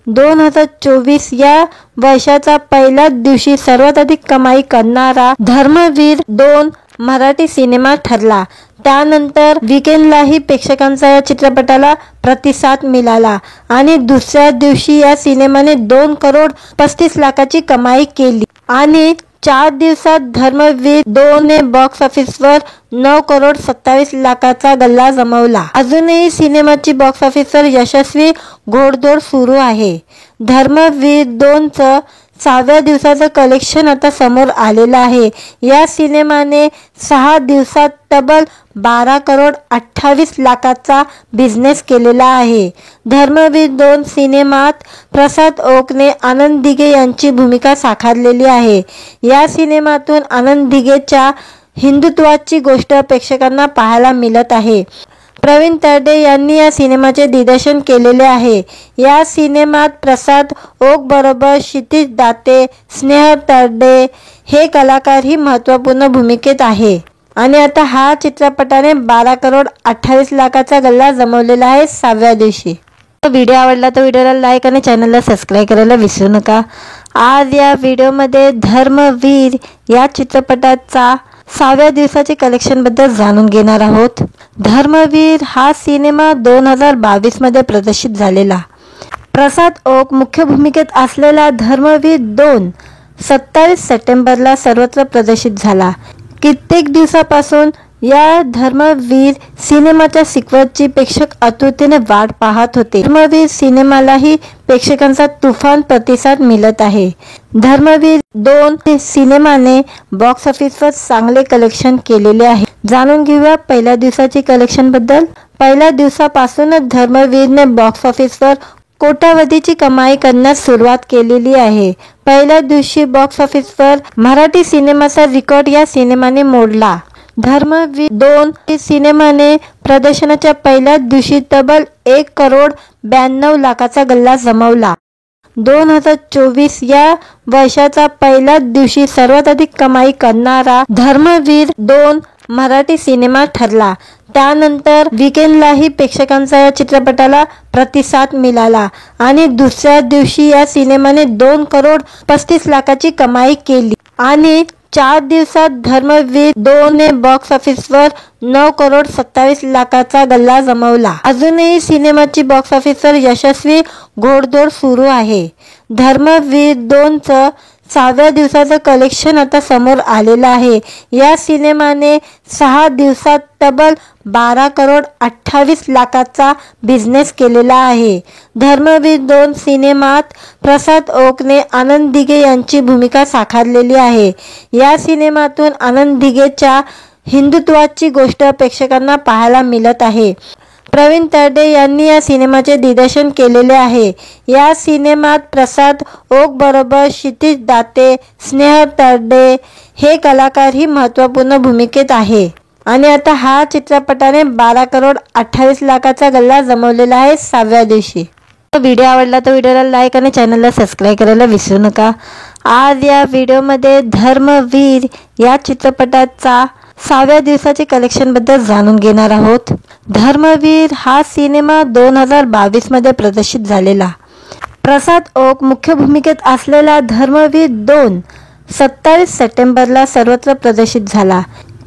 2024 या वर्षाचा पहिल्याच दिवशी सर्वात अधिक कमाई करणारा धर्मवीर 2 मराठी सिनेमा ठरला। त्यानंतर वीकेंडलाही प्रेक्षकांचा या चित्रपटाला प्रतिसाद मिळाला आणि दुसऱ्या दिवशी या सिनेमाने 2 करोड 35 लाखाची कमाई केली आणि 4 दिवसात धर्मवीर 2 ने बॉक्स ऑफिसवर 9 करोड 27 लाखाचा गल्ला जमवला। अजूनही सिनेमाची बॉक्स ऑफिसवर यशस्वी घोडदौड सुरू आहे। धर्मवीर 2चं 6व्या दिवसाचं कलेक्शन आता समोर आलेलं आहे। या सिनेमाने 6 दिवसात तब्बल 12 करोड 28 लाखाचा बिझनेस केलेला आहे। धर्मवीर 2 सिनेमात प्रसाद ओकने आनंद दिघे यांची भूमिका साकारलेली आहे। या सिनेमातून आनंद दिघेच्या हिंदुत्वाची गोष्ट प्रेक्षकांना पाहायला मिळत आहे। प्रवीण तरडे यांनी या सिनेमाचे दिग्दर्शन केलेले आहे। या सिनेमात प्रसाद ओक बरोबर क्षितिज दाते, स्नेहल तरडे हे कलाकारही महत्त्वपूर्ण भूमिकेत आहे। आणि आता हा चित्रपटाने 12 करोड 28 लाखाचा गल्ला जमवलेला आहे 6व्या दिवशी। व्हिडिओ आवडला तर व्हिडिओला लाईक आणि चॅनलला सबस्क्राईब करायला विसरू नका। आज या व्हिडिओमध्ये धर्मवीर या चित्रपटाचा 6व्या दिवसाचे कलेक्शन बद्दल जाणून घेणार आहोत। धर्मवीर हा सिनेमा 2022 मध्ये प्रदर्शित झालेला। प्रसाद ओक मुख्य भूमिकेत असलेला धर्मवीर 2 27 सप्टेंबरला सर्वत्र प्रदर्शित झाला। कित्येक दिवसापासून या धर्मवीर सिनेमाच्या सिक्वेलची प्रेक्षक आतुरतेने वाट पाहत होते। धर्मवीर सिनेमालाही प्रेक्षकांचा तुफान प्रतिसाद मिळत आहे। धर्मवीर 2 सिनेमाने बॉक्स ऑफिसवर चांगले कलेक्शन केलेले आहे। जाणून घेऊया पहिल्या दिवसाची कलेक्शन बद्दल। पहिल्या दिवसापासूनच धर्मवीरने बॉक्स ऑफिसवर कोट्यावधीची कमाई करण्यास सुरुवात केलेली आहे। पहिल्या दिवशी बॉक्स ऑफिसवर मराठी सिनेमाचा रेकॉर्ड या सिनेमाने मोडला। धर्मवीर 2 सिनेमाने प्रदर्शनाच्या पहिल्याच दिवशी तब्बल 1 करोड 92 लाखाचा गल्ला जमवला। 2024 या वर्षाचा पहिल्याच दिवशी सर्वात अधिक कमाई करणारा धर्मवीर 2 मराठी सिनेमा ठरला। त्यानंतर वीकेंडलाही प्रेक्षकांचा या चित्रपटाला प्रतिसाद मिळाला आणि दुसऱ्या दिवशी या सिनेमाने 2 करोड 35 लाखाची कमाई केली आणि 4 दिवसात धर्मवीर 2 ने बॉक्स ऑफिसवर 9 करोड 27 लाखाचा गल्ला जमवला। अजूनही सिनेमाची बॉक्स ऑफिसवर यशस्वी घोडदौड सुरू आहे। धर्मवीर 2चं 6व्या दिवसाचं कलेक्शन आता समोर आलेलं आहे। या सिनेमाने 6 दिवसात तब्बल 12 करोड 28 लाखाचा बिझनेस केलेला आहे। धर्मवीर 2 सिनेमात प्रसाद ओकने आनंद दिघे यांची भूमिका साकारलेली आहे। या सिनेमातून आनंद दिघेच्या हिंदुत्वाची गोष्ट प्रेक्षकांना पाहायला मिळत आहे। प्रवीण तरडे यांनी या सिनेमाचे दिग्दर्शन केलेले आहे। या सिनेमात प्रसाद ओक बरोबर क्षितिज दाते, स्नेहल तरडे हे कलाकारही महत्त्वपूर्ण भूमिकेत आहे। आणि आता हा चित्रपटाने 12 करोड 28 लाखाचा गल्ला जमवलेला आहे 6व्या दिवशी। व्हिडिओ आवडला तर व्हिडिओला लाईक आणि चॅनलला सबस्क्राईब करायला विसरू नका। आज या व्हिडिओमध्ये धर्मवीर या चित्रपटाचा 6व्या दिवसाचे कलेक्शन बद्दल जाणून घेणार आहोत। धर्मवीर हा सिनेमा 2022 मध्ये प्रदर्शित झालेला। प्रसाद ओक मुख्य भूमिकेत असलेला धर्मवीर 2 27 सप्टेंबरला सर्वत्र प्रदर्शित झाला।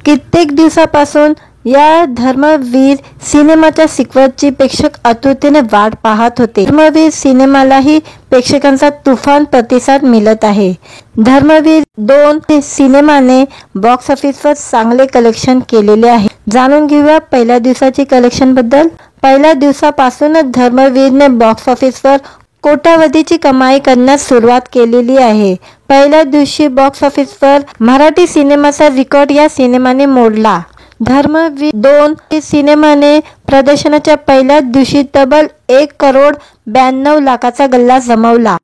कित्येक दिवसापासून या धर्मवीर सिनेमाच्या सिक्वेलची प्रेक्षक आतुरतेने वाट पाहत होते। धर्मवीर सिनेमालाही प्रेक्षकांचा तुफान प्रतिसाद मिळत आहे। धर्मवीर 2 सिनेमाने बॉक्स ऑफिसवर चांगले कलेक्शन केलेले आहे। जाणून घेऊया पहिल्या दिवसाची कलेक्शन बद्दल। पहिल्या दिवसापासूनच धर्मवीरने बॉक्स ऑफिसवर कोट्यावधीची कमाई करण्यास सुरुवात केलेली आहे। पहिल्या दिवशी बॉक्स ऑफिसवर मराठी सिनेमाचा रेकॉर्ड या सिनेमाने मोडला। धर्मवीर 2 सिनेमाने प्रदर्शनाच्या पहिल्याच दिवशी तब्बल 1 करोड 92 लाखाचा गल्ला जमवला।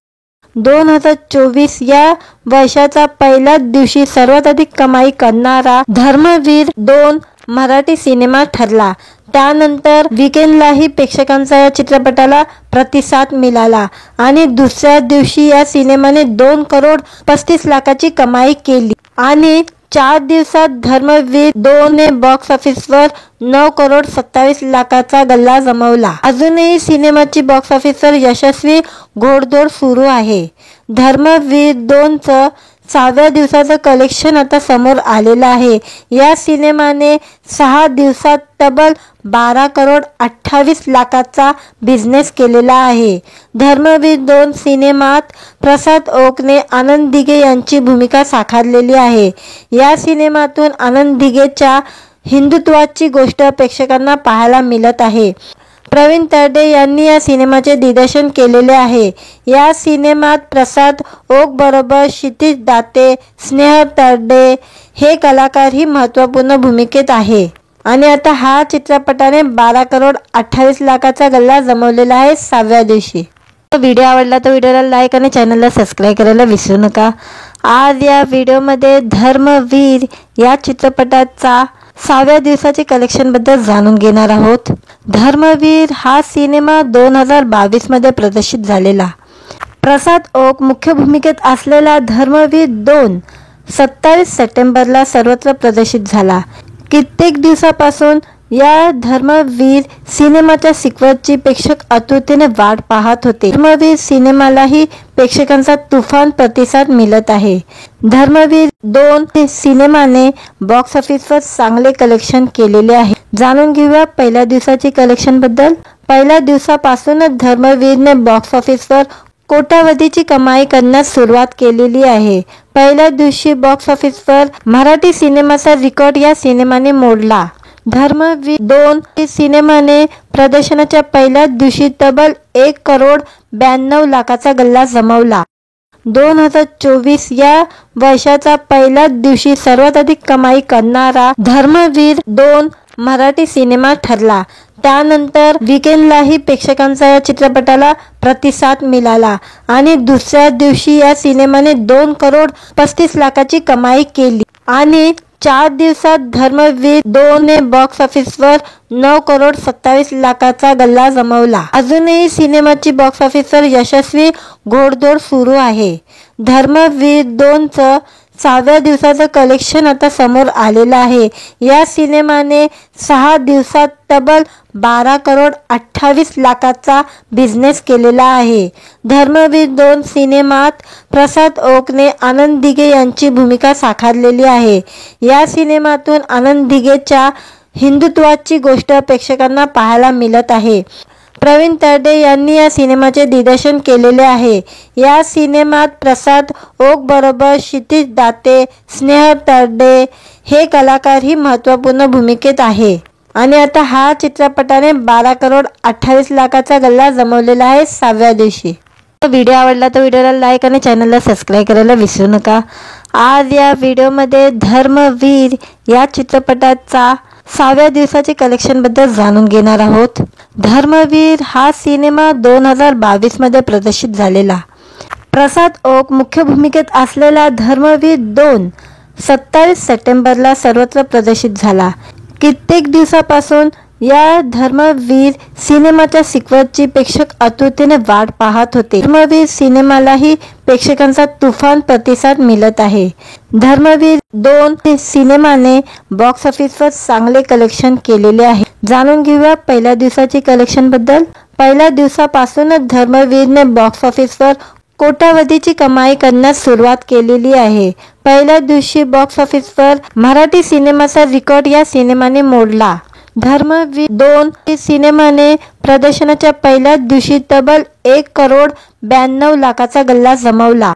2024 या वर्षाचा पहिल्याच दिवशी सर्वात अधिक कमाई करणारा धर्मवीर 2 मराठी सिनेमा ठरला। त्यानंतर वीकेंडलाही प्रेक्षकांचा या चित्रपटाला प्रतिसाद मिळाला आणि दुसऱ्या दिवशी या सिनेमाने 2 करोड 35 लाखाची कमाई केली आणि 4 दिवसात धर्मवीर 2 ने बॉक्स ऑफिसवर 9 करोड 27 लाखाचा गल्ला जमवला। अजूनही सिनेमाची बॉक्स ऑफिसवर यशस्वी घोडदौड सुरू आहे। धर्मवीर 2चं 6व्या दिवसाचं कलेक्शन आता समोर आलेलं आहे। या सिनेमाने 6 दिवसात तब्बल 12 करोड 28 लाखाचा बिझनेस केलेला आहे। धर्मवीर 2 सिनेमात प्रसाद ओकने आनंद दिघे यांची भूमिका साकारलेली आहे। या सिनेमातून आनंद दिघेच्या हिंदुत्वाची गोष्ट प्रेक्षकांना पाहायला मिळत आहे। प्रवीण तरडे यांनी या सिनेमाचे दिग्दर्शन केलेले आहे। या सिनेमात प्रसाद ओक बरोबर क्षितिज दाते, स्नेहल तरडे हे कलाकारही महत्त्वपूर्ण भूमिकेत आहे। आणि आता हा चित्रपटाने 12 करोड 28 लाखाचा गल्ला जमवलेला आहे 6व्या दिवशी। व्हिडिओ आवडला तर व्हिडिओला लाईक आणि चॅनलला सबस्क्राईब करायला विसरू नका। आज या व्हिडिओमध्ये धर्मवीर या चित्रपटाचा 6व्या दिवसाचे कलेक्शन बद्दल जाणून घेणार आहोत। धर्मवीर हा सिनेमा 2022 मध्ये प्रदर्शित झालेला। प्रसाद ओक मुख्य भूमिकेत असलेला धर्मवीर 2 27 सप्टेंबरला सर्वत्र प्रदर्शित झाला। कित्येक दिवसापासून या धर्मवीर सिनेमाच्या सिक्वेलची प्रेक्षक आतुरतेने वाट पाहत होते। धर्मवीर सिनेमालाही प्रेक्षकांचा तुफान प्रतिसाद मिळत आहे। धर्मवीर 2 सिनेमाने बॉक्स ऑफिसवर चांगले कलेक्शन केलेले आहे। जाणून घेऊया पहिल्या दिवसाची कलेक्शन बद्दल। पहिल्या दिवसापासूनच धर्मवीरने बॉक्स ऑफिसवर कोट्यावधीची कमाई करण्यास सुरुवात केलेली आहे। पहिल्या दिवशी बॉक्स ऑफिसवर मराठी सिनेमाचा रेकॉर्ड या सिनेमाने मोडला। धर्मवीर 2 सिनेमाने प्रदर्शनाच्या पहिल्याच दिवशी तब्बल 1,92,00,000चा गल्ला जमवला। 2024 या वर्षाचा पहिल्याच दिवशी सर्वात अधिक कमाई करणारा धर्मवीर 2 मराठी सिनेमा ठरला। त्यानंतर वीकेंडलाही प्रेक्षकांचा या चित्रपटाला प्रतिसाद मिळाला आणि दुसऱ्या दिवशी या सिनेमाने 2,35,00,000ची कमाई केली आणि 4 दिवसात धर्मवीर 2 ने बॉक्स ऑफिसवर 9,27,00,000चा गल्ला जमवला। अजूनही सिनेमाची बॉक्स ऑफिसवर यशस्वी घोडदौड सुरू आहे। धर्मवीर 2चं 6व्या दिवसाचं कलेक्शन आता समोर आलेलं आहे। या सिनेमाने 6 दिवसात तब्बल 12,28,00,000चा बिझनेस केलेला आहे। धर्मवीर 2 सिनेमात प्रसाद ओकने आनंद दिघे यांची भूमिका साकारलेली आहे। या सिनेमातून आनंद दिघेच्या हिंदुत्वाची गोष्ट प्रेक्षकांना पाहायला मिळत आहे। प्रवीण तरडे यांनी या सिनेमाचे दिग्दर्शन केलेले आहे। या सिनेमात प्रसाद ओक बरोबर क्षितिज दाते, स्नेहल तरडे हे कलाकारही महत्त्वपूर्ण भूमिकेत आहे। आणि आता हा चित्रपटाने 12,28,00,000चा गल्ला जमवलेला आहे 6व्या दिवशी। व्हिडिओ आवडला तर व्हिडिओला लाईक आणि चॅनलला सबस्क्राईब करायला विसरू नका। आज या व्हिडिओमध्ये धर्मवीर या चित्रपटाचा 6व्या दिवसाचे कलेक्शन बद्दल जाणून घेणार आहोत। धर्मवीर हा सिनेमा 2022 मध्ये प्रदर्शित झालेला। प्रसाद ओक मुख्य भूमिकेत असलेला धर्मवीर 2 27 सप्टेंबरला सर्वत्र प्रदर्शित झाला। कित्येक दिवसापासून या धर्मवीर सिनेमाच्या सिक्वेलची प्रेक्षक आतुरतेने वाट पाहत होते। धर्मवीर सिनेमालाही प्रेक्षकांचा तुफान प्रतिसाद मिळत आहे। धर्मवीर 2 सिनेमाने बॉक्स ऑफिसवर चांगले कलेक्शन केलेले आहे। जाणून घेऊया पहिल्या दिवसाची कलेक्शन बद्दल। पहिल्या दिवसापासूनच धर्मवीरने बॉक्स ऑफिसवर कोट्यावधीची कमाई करण्यास सुरुवात केलेली आहे। पहिल्या दिवशी बॉक्स ऑफिसवर मराठी सिनेमाचा रेकॉर्ड या सिनेमाने मोडला। धर्मवीर 2 सिनेमाने प्रदर्शनाच्या पहिल्याच दिवशी तब्बल 1,92,00,000चा गल्ला जमवला।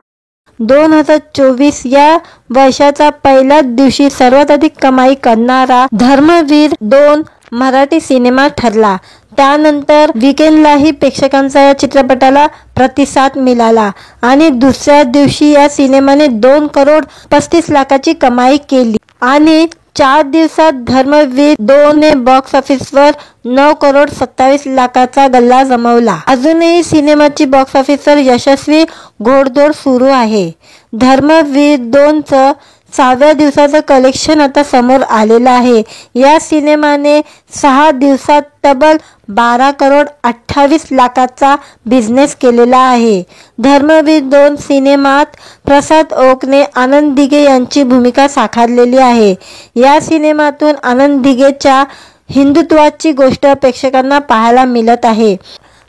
2024 या वर्षाचा पहिल्याच दिवशी सर्वात अधिक कमाई करणारा धर्मवीर 2 मराठी सिनेमा ठरला। त्यानंतर वीकेंडलाही प्रेक्षकांचा या चित्रपटाला प्रतिसाद मिळाला आणि दुसऱ्या दिवशी या सिनेमाने 2,35,00,000ची कमाई केली आणि 4 दिवसात धर्मवीर 2 ने बॉक्स ऑफिसवर 9,27,00,000चा गल्ला जमवला। अजूनही सिनेमाची बॉक्स ऑफिसवर यशस्वी घोडदौड सुरू आहे। धर्मवीर 2चं 6व्या दिवसाचं कलेक्शन आता समोर आलेलं आहे। या सिनेमाने 6 दिवसात तब्बल 12,28,00,000चा बिझनेस केलेला आहे। धर्मवीर 2 सिनेमात प्रसाद ओकने आनंद दिघे यांची भूमिका साकारलेली आहे। या सिनेमातून आनंद दिघेच्या हिंदुत्वाची गोष्ट प्रेक्षकांना पाहायला मिळत आहे।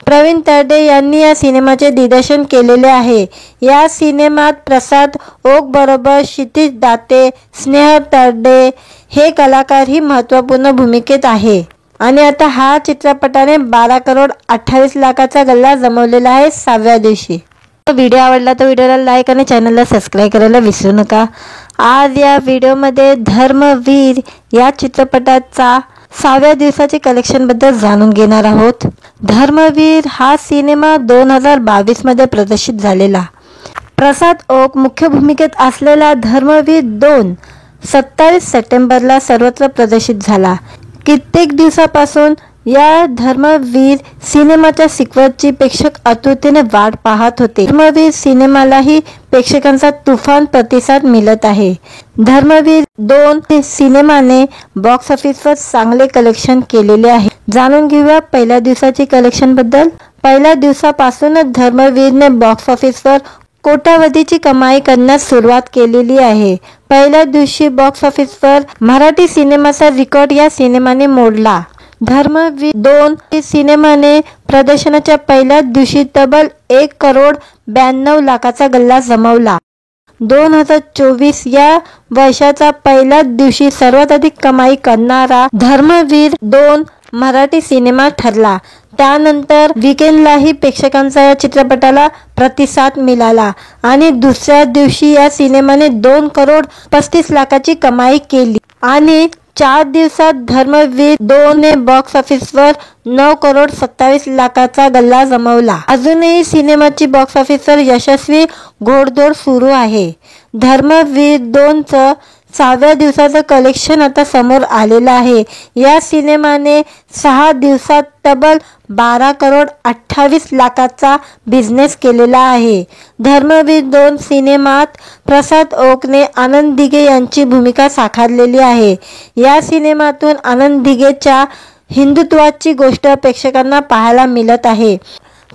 प्रवीण तरडे यांनी या सिनेमाचे दिग्दर्शन केलेले आहे। या सिनेमात प्रसाद ओक बरोबर क्षितिज दाते, स्नेहल तरडे हे कलाकारही महत्त्वपूर्ण भूमिकेत आहे। आणि आता हा चित्रपटाने 12,28,00,000चा गल्ला जमवलेला आहे 6व्या दिवशी। व्हिडिओ आवडला तर व्हिडिओला लाईक आणि चॅनलला सबस्क्राईब करायला विसरू नका। आज या व्हिडिओमध्ये धर्मवीर या चित्रपटाचा 6व्या दिवसाचे कलेक्शन बद्दल जाणून घेणार आहोत। धर्मवीर हा सिनेमा 2022 मध्ये प्रदर्शित झालेला। प्रसाद ओक मुख्य भूमिकेत असलेला धर्मवीर 2 27 सप्टेंबरला सर्वत्र प्रदर्शित झाला। कित्येक दिवसापासून या धर्मवीर सिनेमाच्या सिक्वेलची प्रेक्षक आतुरतेने वाट पाहत होते. धर्मवीर सिनेमालाही प्रेक्षकांचा तुफान प्रतिसाद मिळत आहे. धर्मवीर 2 सिनेमाने बॉक्स ऑफिसवर चांगले कलेक्शन केलेले आहे. जाणून घेऊया पहिल्या दिवसाची कलेक्शन बद्दल. पहिल्या दिवसापासूनच धर्मवीरने बॉक्स ऑफिसवर कोट्यावधीची कमाई करण्यास सुरुवात केलेली आहे. पहिल्या दिवशी बॉक्स ऑफिसवर मराठी सिनेमाचा रेकॉर्ड या सिनेमाने मोडला. धर्मवीर 2 सिनेमाने प्रदर्शनाच्या पहिल्याच दिवशी तब्बल 1,92,00,000चा गल्ला जमवला. 2024 या वर्षाचा पहिल्याच दिवशी सर्वात अधिक कमाई करणारा धर्मवीर 2 मराठी सिनेमा ठरला. त्यानंतर वीकेंडलाही प्रेक्षकांचा या चित्रपटाला प्रतिसाद मिळाला आणि दुसऱ्या दिवशी या सिनेमाने 2,35,00,000ची कमाई केली आणि 4 दिवसात धर्मवीर 2 ने बॉक्स ऑफिसवर 9,27,00,000चा गल्ला जमवला. अजूनही सिनेमाची बॉक्स ऑफिसवर यशस्वी घोडदौड सुरू आहे. धर्मवीर 2चं 6व्या दिवसाचं कलेक्शन आता समोर आलेलं आहे. या सिनेमाने 6 दिवसात तब्बल 12,28,00,000चा बिझनेस केलेला आहे. धर्मवीर 2 सिनेमात प्रसाद ओकने आनंद दिघे यांची भूमिका साकारलेली आहे. या सिनेमातून आनंद दिघेच्या हिंदुत्वाची गोष्ट प्रेक्षकांना पाहायला मिळत आहे.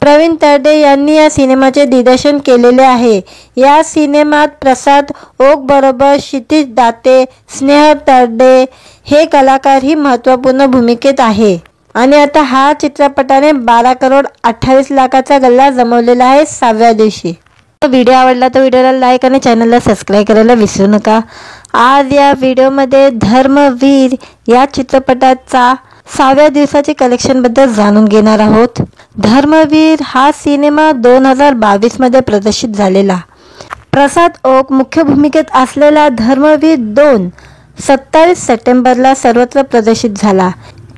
प्रवीण तरडे यांनी या सिनेमाचे दिग्दर्शन केलेले आहे. या सिनेमात प्रसाद ओक बरोबर क्षितिज दाते, स्नेह तरडे हे कलाकारही महत्त्वपूर्ण भूमिकेत आहे. आणि आता हा चित्रपटाने 12,28,00,000चा गल्ला जमवलेला आहे 6व्या दिवशी. व्हिडिओ आवडला तर व्हिडिओला लाईक आणि चॅनलला सबस्क्राईब करायला विसरू नका. आज या व्हिडिओमध्ये धर्मवीर या चित्रपटाचा 6व्या दिवसाचे कलेक्शन बद्दल जाणून घेणार आहोत. धर्मवीर हा सिनेमा 2022 मध्ये प्रदर्शित झालेला. प्रसाद ओक मुख्य भूमिकेत असलेला धर्मवीर 2 27 सप्टेंबरला सर्वत्र प्रदर्शित झाला.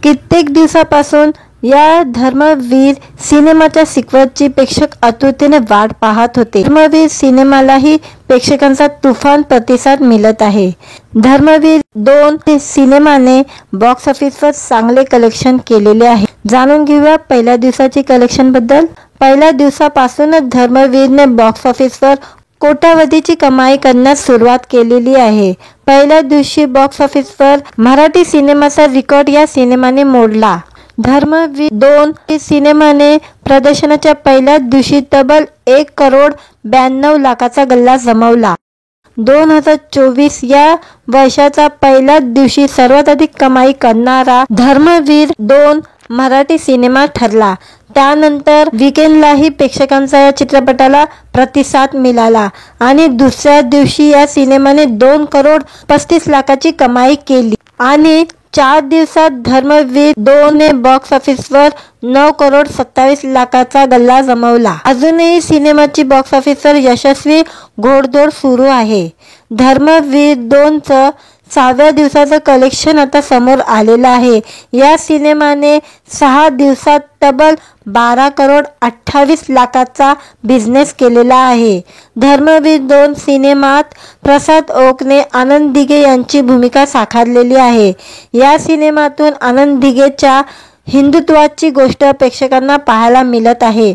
कित्येक दिवसापासून या धर्मवीर सिनेमाच्या सिक्वेलची प्रेक्षक आतुरतेने वाट पाहत होते. धर्मवीर सिनेमालाही प्रेक्षकांचा तुफान प्रतिसाद मिळत आहे. धर्मवीर 2 सिनेमाने बॉक्स ऑफिसवर चांगले कलेक्शन केलेले आहे. जाणून घेऊया पहिल्या दिवसाची कलेक्शन बद्दल. पहिल्या दिवसापासूनच धर्मवीरने बॉक्स ऑफिसवर कोट्यावधीची कमाई करण्यास सुरुवात केलेली आहे. पहिल्या दिवशी बॉक्स ऑफिसवर मराठी सिनेमाचा रेकॉर्ड या सिनेमाने मोडला. धर्मवीर 2 सिनेमाने प्रदर्शनाच्या पहिल्याच दिवशी तब्बल 1,92,00,000चा गल्ला जमवला. 2024 या वर्षाचा पहिल्याच दिवशी सर्वात अधिक कमाई करणारा धर्मवीर 2 मराठी सिनेमा ठरला. त्यानंतर वीकेंडलाही प्रेक्षकांचा या चित्रपटाला प्रतिसाद मिळाला आणि दुसऱ्या दिवशी या सिनेमाने 2,35,00,000ची कमाई केली आणि 4 दिवसात धर्मवीर 2 ने बॉक्स ऑफिसवर 9,27,00,000चा गल्ला जमवला. अजूनही सिनेमाची बॉक्स ऑफिसवर यशस्वी घोडदौड सुरू आहे. धर्मवीर 2चं 6व्या दिवसाचं कलेक्शन आता समोर आलेलं आहे. या सिनेमाने 6 दिवसात तब्बल 12,28,00,000चा बिझनेस केलेला आहे. धर्मवीर 2 सिनेमात प्रसाद ओकने आनंद दिघे यांची भूमिका साकारलेली आहे. या सिनेमातून आनंद दिघेच्या हिंदुत्वाची गोष्ट प्रेक्षकांना पाहायला मिळत आहे.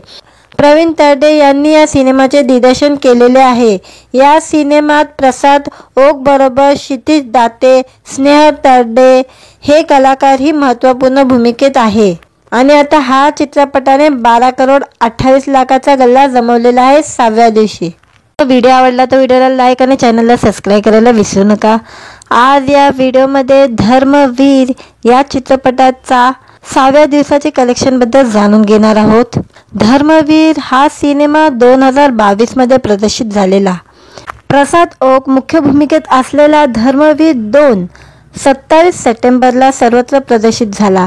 प्रवीण तरडे यांनी या सिनेमाचे दिग्दर्शन केलेले आहे. या सिनेमात प्रसाद ओक बरोबर क्षितिज दाते, स्नेह तरडे हे कलाकारही महत्त्वपूर्ण भूमिकेत आहे. आणि आता हा चित्रपटाने 12,28,00,000चा गल्ला जमवलेला आहे 6व्या दिवशी. व्हिडिओ आवडला तर व्हिडिओला लाईक आणि चॅनलला सबस्क्राईब करायला विसरू नका. आज या व्हिडिओमध्ये धर्मवीर या चित्रपटाचा 6व्या दिवसाचे कलेक्शन बद्दल जाणून घेणार आहोत. धर्मवीर हा सिनेमा 2022 मध्ये प्रदर्शित झालेला. प्रसाद ओक मुख्य भूमिकेत असलेला धर्मवीर 2 27 सप्टेंबरला सर्वत्र प्रदर्शित झाला.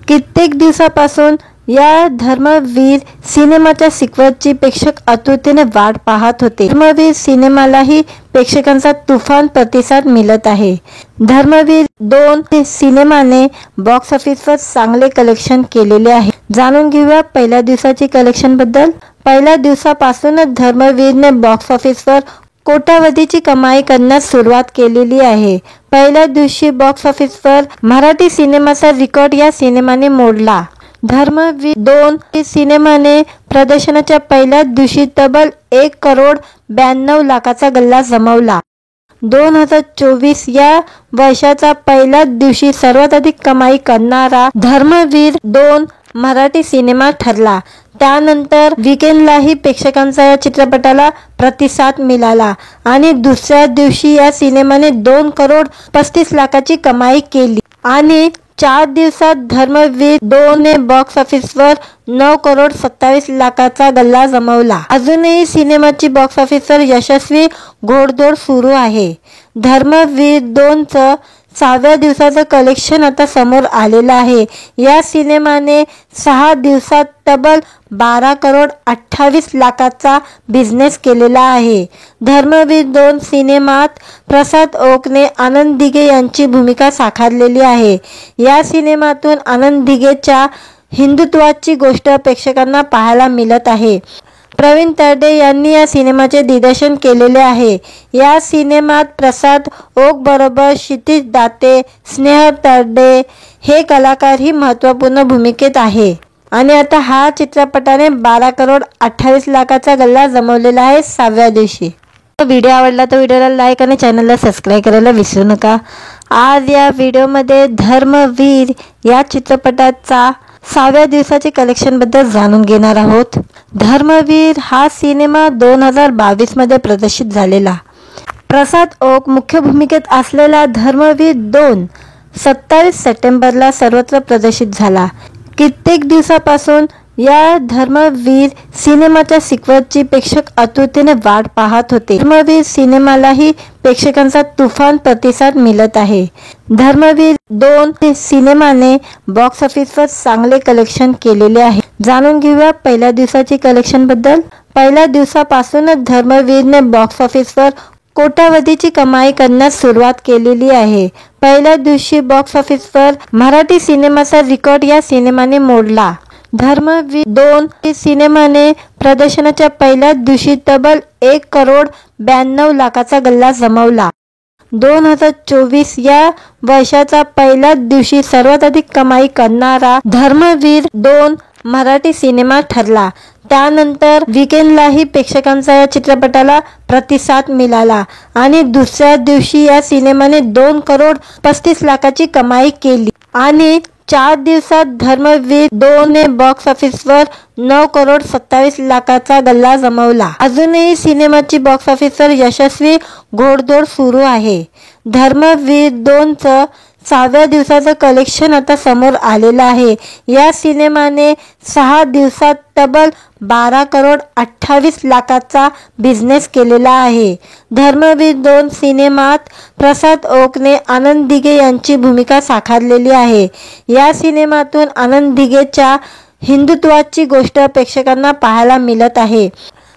कित्येक दिवसापासून या धर्मवीर सिनेमाच्या सिक्वेलची प्रेक्षक आतुरतेने वाट पाहत होते. धर्मवीर सिनेमालाही प्रेक्षकांचा तुफान प्रतिसाद मिळत आहे. धर्मवीर 2 सिनेमाने बॉक्स ऑफिसवर चांगले कलेक्शन केलेले आहे. जाणून घेऊया पहिल्या दिवसाची कलेक्शन बद्दल. पहिल्या दिवसापासूनच धर्मवीरने बॉक्स ऑफिसवर कोट्यावधीची कमाई करण्यास सुरुवात केलेली आहे। पहिल्या दिवशी बॉक्स ऑफिसवर मराठी सिनेमाचा रेकॉर्ड या सिनेमाने मोडला। धर्मवीर 2 सिनेमाने प्रदर्शनाच्या पहिल्याच दिवशी तब्बल 1,92,00,000चा गल्ला जमवला। 2024 या वर्षाचा पहिल्याच दिवशी सर्वात अधिक कमाई करणारा धर्मवीर 2 मराठी सिनेमा ठरला। त्यानंतर वीकेंडलाही प्रेक्षकांचा या चित्रपटाला प्रतिसाद मिळाला आणि दुसऱ्या दिवशी या सिनेमाने 2,35,00,000ची कमाई केली आणि 4 दिवसात धर्मवीर 2 ने बॉक्स ऑफिसवर 9,27,00,000चा गल्ला जमवला। अजूनही सिनेमाची बॉक्स ऑफिसवर यशस्वी घोडदौड सुरू आहे। धर्मवीर 2चं 6व्या दिवसाचं कलेक्शन आता समोर आलेलं आहे। या सिनेमाने 6 दिवसात तब्बल 12,28,00,000चा बिझनेस केलेला आहे। धर्मवीर 2 सिनेमात प्रसाद ओकने आनंद दिघे यांची भूमिका साकारलेली आहे। या सिनेमातून आनंद दिघेच्या हिंदुत्वाची गोष्ट प्रेक्षकांना पाहायला मिळत आहे। प्रवीण तरडे यांनी या सिनेमाचे दिग्दर्शन केलेले आहे। या सिनेमात प्रसाद ओक बरोबर क्षितिज दाते, स्नेहल तरडे हे कलाकारही महत्त्वपूर्ण भूमिकेत आहे। आणि आता हा चित्रपटाने 12,28,00,000चा गल्ला जमवलेला आहे 6व्या दिवशी। व्हिडिओ आवडला तर व्हिडिओला लाईक आणि चॅनलला सबस्क्राईब करायला विसरू नका। आज या व्हिडिओमध्ये धर्मवीर या चित्रपटाचा 6व्या दिवसाचे कलेक्शन बद्दल जाणून घेणार आहोत। धर्मवीर हा सिनेमा 2022 मध्ये प्रदर्शित झालेला। प्रसाद ओक मुख्य भूमिकेत असलेला धर्मवीर 2 27 सप्टेंबरला सर्वत्र प्रदर्शित झाला। कित्येक दिवसापासून या धर्मवीर सिनेमाच्या सिक्वेलची प्रेक्षक आतुरतेने वाट पाहत होते। धर्मवीर सिनेमालाही प्रेक्षकांचा तुफान प्रतिसाद मिळत आहे। धर्मवीर 2 सिनेमाने बॉक्स ऑफिसवर चांगले कलेक्शन केलेले आहे। जाणून घेऊया पहिल्या दिवसाची कलेक्शन बद्दल। पहिल्या दिवसापासूनच धर्मवीरने बॉक्स ऑफिसवर कोट्यावधीची कमाई करण्यास सुरुवात केलेली आहे। पहिल्या दिवशी बॉक्स ऑफिसवर मराठी सिनेमाचा रेकॉर्ड या सिनेमाने मोडला। धर्मवीर 2 सिनेमाने प्रदर्शनाच्या पहिल्याच दिवशी तब्बल 1,92,00,000चा गल्ला जमवला। 2024 या वर्षाचा पहिल्याच दिवशी सर्वात अधिक कमाई करणारा धर्मवीर 2 मराठी सिनेमा ठरला। त्यानंतर वीकेंडलाही प्रेक्षकांचा या चित्रपटाला प्रतिसाद मिळाला आणि दुसऱ्या दिवशी या सिनेमाने 2,35,00,000ची कमाई केली आणि 4 दिवसात धर्मवीर 2 ने बॉक्स ऑफिसवर 9,27,00,000चा गल्ला जमवला। अजूनही सिनेमाची बॉक्स ऑफिसवर यशस्वी घोडदौड सुरू आहे। धर्मवीर 2चं 6व्या दिवसाचं कलेक्शन आता समोर आलेलं आहे। या सिनेमाने 6 दिवसात तब्बल 12,28,00,000चा बिझनेस केलेला आहे। धर्मवीर 2 सिनेमात प्रसाद ओकने आनंद दिघे यांची भूमिका साकारलेली आहे। या सिनेमातून आनंद दिघेच्या हिंदुत्वाची गोष्ट प्रेक्षकांना पाहायला मिळत आहे।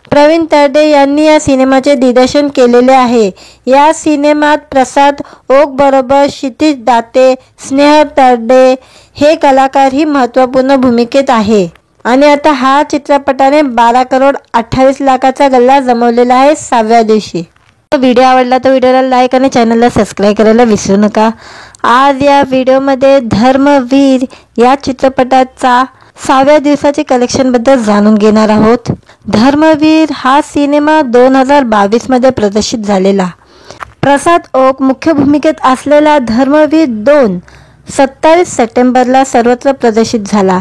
प्रवीण तरडे यांनी या सिनेमाचे दिग्दर्शन केलेले आहे। या सिनेमात प्रसाद ओक बरोबर क्षितिज दाते, स्नेहल तरडे हे कलाकारही महत्त्वपूर्ण भूमिकेत आहे। आणि आता हा चित्रपटाने 12,28,00,000चा गल्ला जमवलेला आहे 6व्या दिवशी। व्हिडिओ आवडला तर व्हिडिओला लाईक आणि चॅनलला सबस्क्राईब करायला विसरू नका। आज या व्हिडिओमध्ये धर्मवीर या चित्रपटाचा 6व्या दिवसाचे कलेक्शन बद्दल जाणून घेणार आहोत। धर्मवीर हा सिनेमा 2022 मध्ये प्रदर्शित झालेला। प्रसाद ओक मुख्य भूमिकेत असलेला धर्मवीर 2 27 सप्टेंबरला सर्वत्र प्रदर्शित झाला।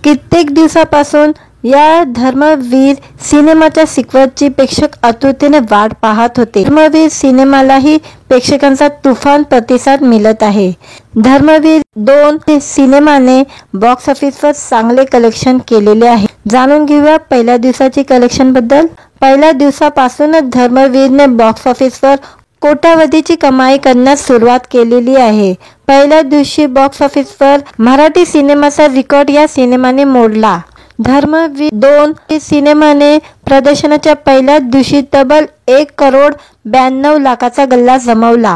कित्येक दिवसापासून या धर्मवीर सिनेमाच्या सिक्वेलची प्रेक्षक आतुरतेने वाट पाहत होते। धर्मवीर सिनेमालाही प्रेक्षकांचा तुफान प्रतिसाद मिळत आहे। धर्मवीर 2 सिनेमाने बॉक्स ऑफिसवर चांगले कलेक्शन केलेले आहे। जाणून घेऊया पहिल्या दिवसाची कलेक्शन बद्दल। पहिल्या दिवसापासूनच धर्मवीरने बॉक्स ऑफिसवर कोट्यावधीची कमाई करण्यास सुरुवात केलेली आहे। पहिल्या दिवशी बॉक्स ऑफिसवर मराठी सिनेमाचा रेकॉर्ड या सिनेमाने मोडला। धर्मवीर 2 सिनेमाने प्रदर्शनाच्या पहिल्याच दिवशी तब्बल 1,92,00,000चा गल्ला जमवला।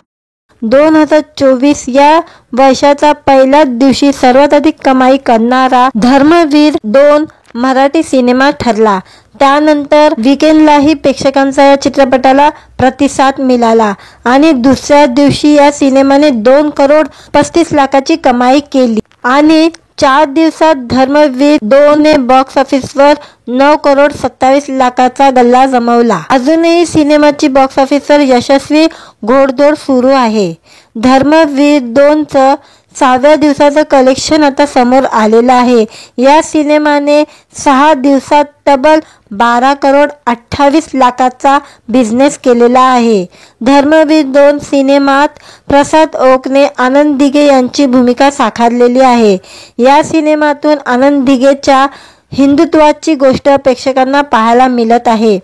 2024 या वर्षाचा पहिल्याच दिवशी सर्वात अधिक कमाई करणारा धर्मवीर 2 मराठी सिनेमा ठरला। त्यानंतर वीकेंडलाही प्रेक्षकांचा या चित्रपटाला प्रतिसाद मिळाला आणि दुसऱ्या दिवशी या सिनेमाने 2,35,00,000ची कमाई केली आणि 4 दिवसात धर्मवीर 2 ने बॉक्स ऑफिसवर 9,27,00,000चा गल्ला जमवला। अजूनही सिनेमाची बॉक्स ऑफिसवर यशस्वी घोडदौड सुरू आहे। धर्मवीर 2चं 6व्या दिवसाचं कलेक्शन आता समोर आलेलं आहे। या सिनेमाने 6 दिवसात तब्बल 12,28,00,000चा बिझनेस केलेला आहे। धर्मवीर 2 सिनेमात प्रसाद ओकने आनंद दिघे यांची भूमिका साकारलेली आहे। या सिनेमातून आनंद दिघेच्या हिंदुत्वाची गोष्ट प्रेक्षकांना पाहायला मिळत आहे।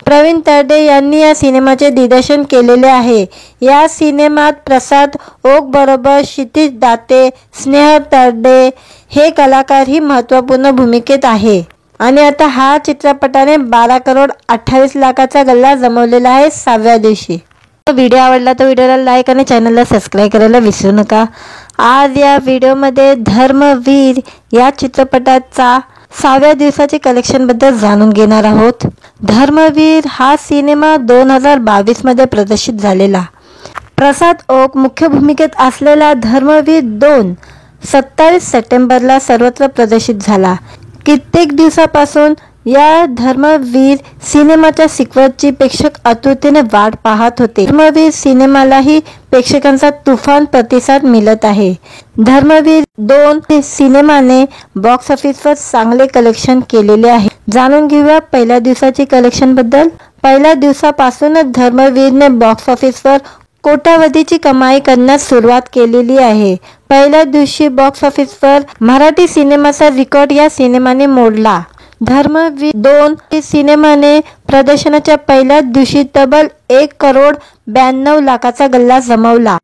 प्रवीण तरडे यांनी या सिनेमाचे दिग्दर्शन केलेले आहे। या सिनेमात प्रसाद ओक बरोबर क्षितिज दाते, स्नेह तरडे हे कलाकारही महत्त्वपूर्ण भूमिकेत आहे आणि आता हा चित्रपटाने 12,28,00,000चा गल्ला जमवलेला आहे 6व्या दिवशी। व्हिडिओ आवडला तर व्हिडिओला लाईक आणि चॅनलला सबस्क्राईब करायला विसरू नका। आज या व्हिडिओमध्ये धर्मवीर या चित्रपटाचा 6व्या दिवसाचे कलेक्शन बद्दल जाणून घेणार आहोत। धर्मवीर हा सिनेमा 2022 मध्ये प्रदर्शित झालेला। प्रसाद ओक मुख्य भूमिकेत असलेला धर्मवीर 2 27 सप्टेंबरला सर्वत्र प्रदर्शित झाला। कित्येक दिवसापासून या धर्मवीर सिनेमाच्या सिक्वेलची प्रेक्षक आतुरतेने वाट पाहत होते। धर्मवीर सिनेमालाही प्रेक्षकांचा तुफान प्रतिसाद मिळत आहे। धर्मवीर 2 सिनेमाने बॉक्स ऑफिसवर चांगले कलेक्शन केलेले आहे। जाणून घेऊया पहिल्या दिवसाची कलेक्शन बद्दल। पहिल्या दिवसापासूनच धर्मवीरने बॉक्स ऑफिसवर कोट्यावधीची कमाई करण्यास सुरुवात केलेली आहे। पहिल्या दिवशी बॉक्स ऑफिसवर मराठी सिनेमाचा रेकॉर्ड या सिनेमाने मोडला। धर्मवीर 2 सिनेमाने प्रदर्शनाच्या पहिल्याच दिवशी तब्बल 1,92,00,000चा गल्ला जमवला।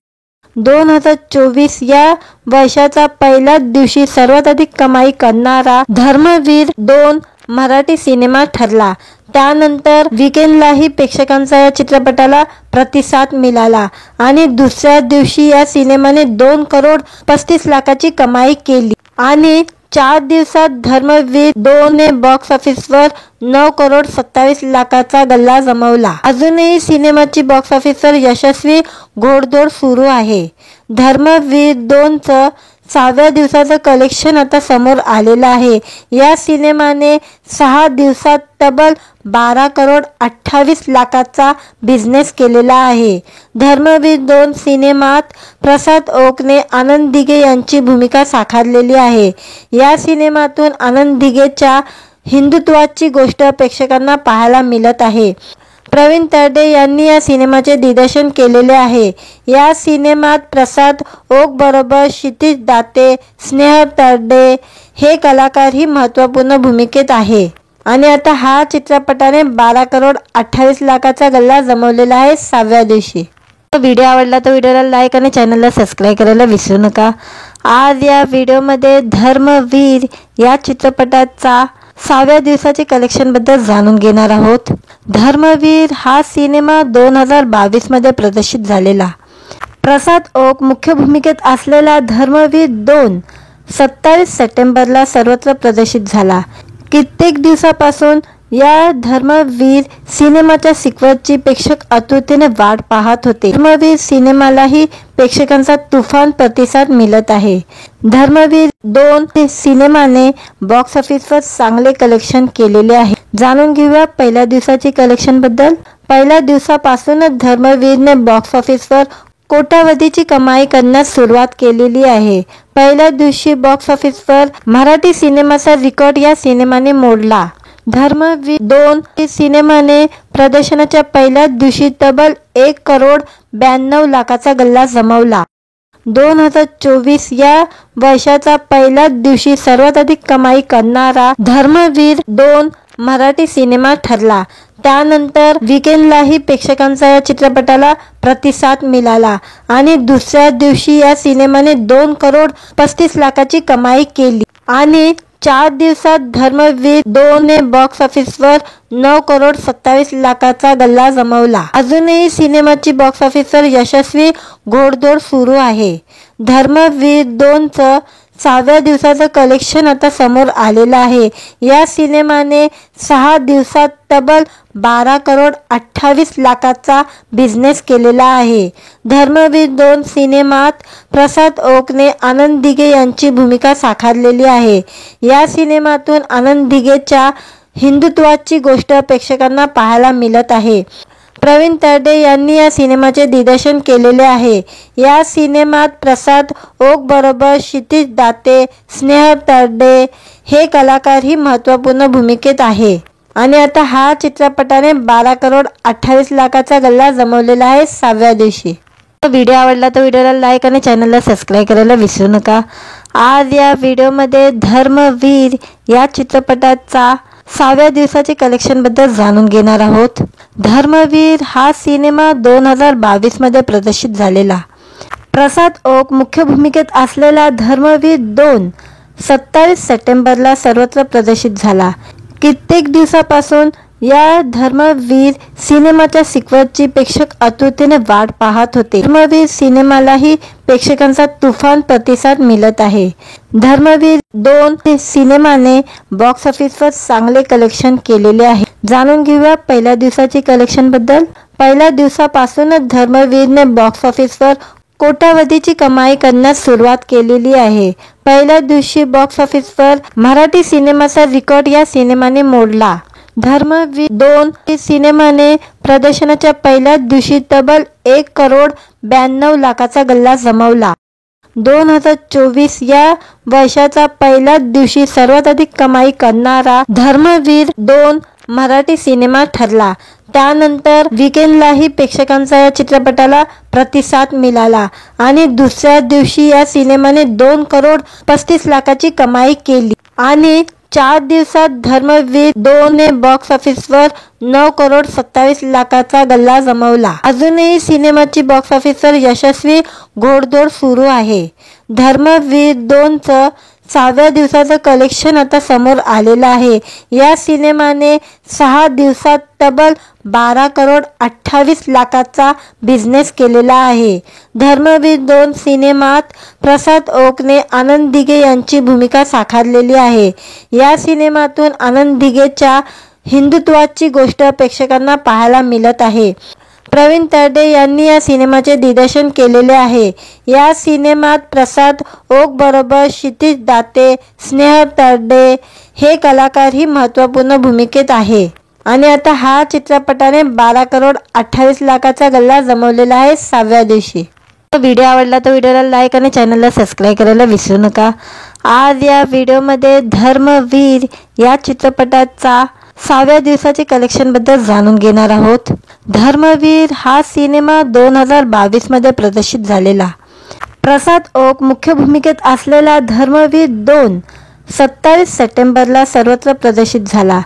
2024 या वर्षाचा पहिल्याच दिवशी सर्वात अधिक कमाई करणारा धर्मवीर 2 मराठी सिनेमा ठरला। त्यानंतर वीकेंडलाही प्रेक्षकांचा या चित्रपटाला प्रतिसाद मिळाला आणि दुसऱ्या दिवशी या सिनेमाने 2,35,00,000ची कमाई केली आणि 4 दिवसात धर्मवीर 2 ने बॉक्स ऑफिसवर 9,27,00,000चा गल्ला जमवला। अजूनही सिनेमाची बॉक्स ऑफिसवर यशस्वी घोडदौड सुरू आहे। धर्मवीर 2चं 6व्या दिवसाचं कलेक्शन आता समोर आलेलं आहे। या सिनेमाने 6 दिवसात तब्बल 12,28,00,000चा बिझनेस केलेला आहे। धर्मवीर 2 सिनेमात प्रसाद ओकने आनंद दिघे यांची भूमिका साकारलेली आहे। या सिनेमातून आनंद दिघेच्या हिंदुत्वाची गोष्ट प्रेक्षकांना पाहायला मिळत आहे। प्रवीण तरडे यांनी या सिनेमाचे दिग्दर्शन केलेले आहे। या सिनेमात प्रसाद ओक बरोबर क्षितिज दाते, स्नेह तरडे हे कलाकारही महत्त्वपूर्ण भूमिकेत आहे आणि आता हा चित्रपटाने 12,28,00,000चा गल्ला जमवलेला आहे 6व्या दिवशी। व्हिडिओ आवडला तर व्हिडिओला लाईक आणि चॅनलला सबस्क्राईब करायला विसरू नका। आज या व्हिडिओमध्ये धर्मवीर या चित्रपटाचा 6व्या दिवसाचे कलेक्शन बद्दल जाणून घेणार आहोत। धर्मवीर हा सिनेमा 2022 मध्ये प्रदर्शित झालेला। प्रसाद ओक मुख्य भूमिकेत असलेला धर्मवीर 2 27 सप्टेंबरला सर्वत्र प्रदर्शित झाला। कित्येक दिवसापासून या धर्मवीर सिनेमाच्या सिक्वेलची प्रेक्षक आतुरतेने वाट पाहत होते। धर्मवीर सिनेमालाही प्रेक्षकांचा तुफान प्रतिसाद मिळत आहे। धर्मवीर 2 सिनेमाने बॉक्स ऑफिसवर चांगले कलेक्शन केलेले आहे। जाणून घेऊया पहिल्या दिवसाची कलेक्शन बद्दल। पहिल्या दिवसापासूनच धर्मवीरने बॉक्स ऑफिसवर कोट्यावधीची कमाई करण्यास सुरुवात केलेली आहे। पहिल्या दिवशी बॉक्स ऑफिसवर मराठी सिनेमाचा रेकॉर्ड या सिनेमाने मोडला। धर्मवीर 2 सिनेमाने प्रदर्शनाच्या पहिल्याच दिवशी तब्बल 1,92,00,000चा गल्ला जमवला। 2024 या वर्षाचा पहिल्याच दिवशी सर्वात अधिक कमाई करणारा धर्मवीर 2 मराठी सिनेमा ठरला। त्यानंतर वीकेंडलाही प्रेक्षकांचा या चित्रपटाला प्रतिसाद मिळाला आणि दुसऱ्या दिवशी या सिनेमाने 2,35,00,000ची कमाई केली आणि 4 दिवसात धर्मवीर 2 ने बॉक्स ऑफिसवर 9,27,00,000चा गल्ला जमवला। अजूनही सिनेमाची बॉक्स ऑफिसवर यशस्वी घोडदौड सुरू आहे। धर्मवीर 2चं 6व्या दिवसाचं कलेक्शन आता समोर आलेलं आहे। या सिनेमाने 6 दिवसात तब्बल 12 करोड 28 लाखाचा बिझनेस केलेला आहे। धर्मवीर 2 सिनेमात प्रसाद ओकने आनंद दिघे यांची भूमिका साकारलेली आहे। या सिनेमातून आनंद दिघेच्या हिंदुत्वाची गोष्ट प्रेक्षकांना पाहायला मिळत आहे। प्रवीण तरडे यांनी या सिनेमाचे दिग्दर्शन केलेले आहे। या सिनेमात प्रसाद ओक बरोबर क्षितिज दाते, स्नेहल तरडे हे कलाकारही महत्त्वपूर्ण भूमिकेत आहे। आणि आता हा चित्रपटाने 12 करोड 28 लाखाचा गल्ला जमवलेला आहे 6व्या दिवशी। व्हिडिओ आवडला तर व्हिडिओला लाईक आणि चॅनलला सबस्क्राईब करायला विसरू नका। आज या व्हिडिओमध्ये धर्मवीर या चित्रपटाचा 6व्या दिवसाचे कलेक्शन बद्दल जाणून घेणार आहोत। धर्मवीर हा सिनेमा 2022 मध्ये प्रदर्शित झालेला। प्रसाद ओक मुख्य भूमिकेत असलेला धर्मवीर 2 27 सप्टेंबरला सर्वत्र प्रदर्शित झाला। कित्येक दिवसापासून या धर्मवीर सिनेमाच्या सिक्वेलची प्रेक्षक आतुरतेने वाट पाहत होते। धर्मवीर सिनेमालाही प्रेक्षकांचा तुफान प्रतिसाद मिळत आहे। धर्मवीर 2 सिनेमाने बॉक्स ऑफिसवर चांगले कलेक्शन केलेले आहे। जाणून घेऊया पहिल्या दिवसाची कलेक्शन बद्दल। पहिल्या दिवसापासूनच धर्मवीरने बॉक्स ऑफिसवर कोट्यावधीची कमाई करण्यास सुरुवात केलेली आहे। पहिल्या दिवशी बॉक्स ऑफिसवर मराठी सिनेमाचा रेकॉर्ड या सिनेमाने मोडला। धर्मवीर 2 सिनेमाने प्रदर्शनाच्या पहिल्याच दिवशी तब्बल 1 करोड 92 लाखाचा गल्ला जमवला। 2024 या वर्षाचा पहिल्याच दिवशी सर्वात अधिक कमाई करणारा धर्मवीर 2 मराठी सिनेमा ठरला। त्यानंतर वीकेंडलाही प्रेक्षकांचा या चित्रपटाला प्रतिसाद मिळाला आणि दुसऱ्या दिवशी या सिनेमाने 2 करोड 35 लाखाची कमाई केली आणि 4 दिवसात धर्मवीर 2 ने बॉक्स ऑफिसवर 9 करोड 27 लाखाचा गल्ला जमवला। अजूनही सिनेमाची बॉक्स ऑफिसवर यशस्वी घोडदौड सुरू आहे। धर्मवीर 2चं 6व्या दिवसाचं कलेक्शन आता समोर आलेलं आहे। या सिनेमाने 6 दिवसात तब्बल 12 करोड 28 लाखाचा बिझनेस केलेला आहे। धर्मवीर 2 सिनेमात प्रसाद ओकने आनंद दिघे यांची भूमिका साकारलेली आहे। या सिनेमातून आनंद दिघेच्या हिंदुत्वाची गोष्ट प्रेक्षकांना पाहायला मिळत आहे। प्रवीण तरडे यांनी या सिनेमाचे दिग्दर्शन केलेले आहे। या सिनेमात प्रसाद ओक बरोबर क्षितिज दाते, स्नेहल तरडे हे कलाकारही महत्त्वपूर्ण भूमिकेत आहे। आणि आता हा चित्रपटाने 12 करोड 28 लाखाचा गल्ला जमवलेला आहे 6व्या दिवशी। व्हिडिओ आवडला तर व्हिडिओला लाईक आणि चॅनलला सबस्क्राईब करायला विसरू नका। आज या व्हिडिओमध्ये धर्मवीर या चित्रपटाचा 6व्या दिवसाचे कलेक्शन बद्दल जाणून घेणार आहोत। धर्मवीर हा सिनेमा 2022 मध्ये प्रदर्शित झालेला। प्रसाद ओक मुख्य भूमिकेत असलेला धर्मवीर 2 27 सप्टेंबरला सर्वत्र प्रदर्शित झाला।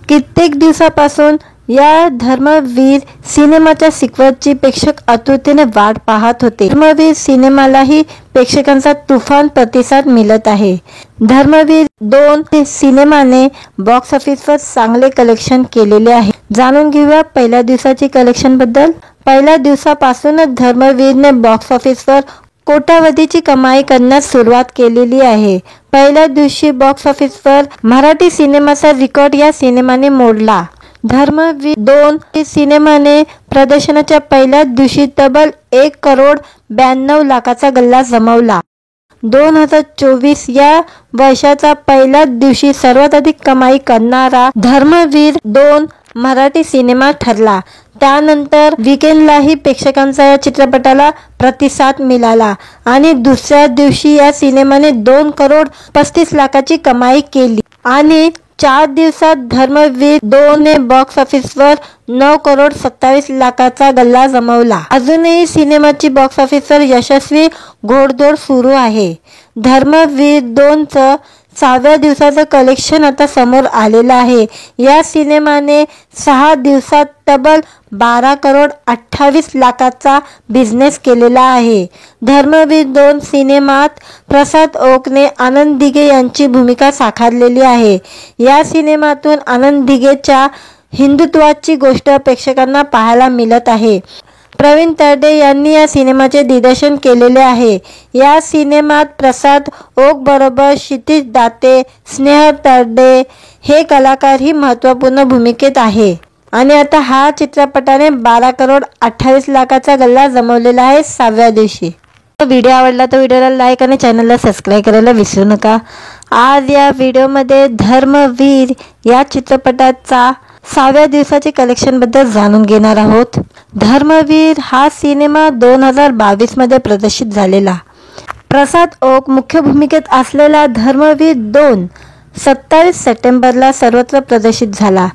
कित्येक दिवसापासून या धर्मवीर सिनेमाच्या सिक्वेलची प्रेक्षक आतुरतेने वाट पाहत होते। धर्मवीर सिनेमालाही प्रेक्षकांचा तुफान प्रतिसाद मिळत आहे। धर्मवीर 2 सिनेमाने बॉक्स ऑफिसवर चांगले कलेक्शन केलेले आहे। जाणून घेऊया पहिल्या दिवसाची कलेक्शन बद्दल। पहिल्या दिवसापासूनच धर्मवीरने बॉक्स ऑफिसवर कोट्यावधीची कमाई करण्यास सुरुवात केलेली आहे। पहिल्या दिवशी बॉक्स ऑफिसवर मराठी सिनेमाचा रेकॉर्ड या सिनेमाने मोडला। धर्मवीर 2 सिनेमाने प्रदर्शनाच्या पहिल्याच दिवशी तब्बल 1 करोड 92 लाखाचा गल्ला जमवला। 2024 या वर्षाचा पहिल्याच दिवशी सर्वात अधिक कमाई करणारा धर्मवीर 2 मराठी सिनेमा ठरला। त्यानंतर वीकेंडलाही प्रेक्षकांचा या चित्रपटाला प्रतिसाद मिळाला आणि दुसऱ्या दिवशी या सिनेमाने 2 करोड 35 लाखाची कमाई केली आणि 4 दिवसात धर्मवीर 2 ने बॉक्स ऑफिसवर 9 करोड 27 लाखाचा गल्ला जमवला। अजूनही सिनेमाची बॉक्स ऑफिसवर यशस्वी घोडदौड सुरू आहे। धर्मवीर 2चं 6व्या दिवसाचं कलेक्शन आता समोर आलेलं आहे। या सिनेमाने 6 दिवसात तब्बल 12 करोड 28 लाखाचा बिझनेस केलेला आहे। धर्मवीर 2 सिनेमात प्रसाद ओकने आनंद दिघे यांची भूमिका साकारलेली आहे। या सिनेमातून आनंद दिघेच्या हिंदुत्वाची गोष्ट प्रेक्षकांना पाहायला मिळत आहे। प्रवीण तरडे यांनी या सिनेमाचे दिग्दर्शन केलेले आहे। या सिनेमात प्रसाद ओक बरोबर क्षितिज दाते, स्नेह तरडे हे कलाकारही महत्त्वपूर्ण भूमिकेत आहे। आणि आता हा चित्रपटाने 12,28,00,000चा गल्ला जमवलेला आहे 6व्या दिवशी। व्हिडिओ आवडला तर व्हिडिओला लाईक आणि चॅनलला सबस्क्राईब करायला विसरू नका। आज या व्हिडिओमध्ये धर्मवीर या चित्रपटाचा 6व्या दिवसाचे कलेक्शन बद्दल जाणून घेणार आहोत। धर्मवीर हा सिनेमा 2022 मध्ये प्रदर्शित झालेला। प्रसाद ओक मुख्य भूमिकेत असलेला धर्मवीर 2 27 सप्टेंबरला सर्वत्र प्रदर्शित झाला।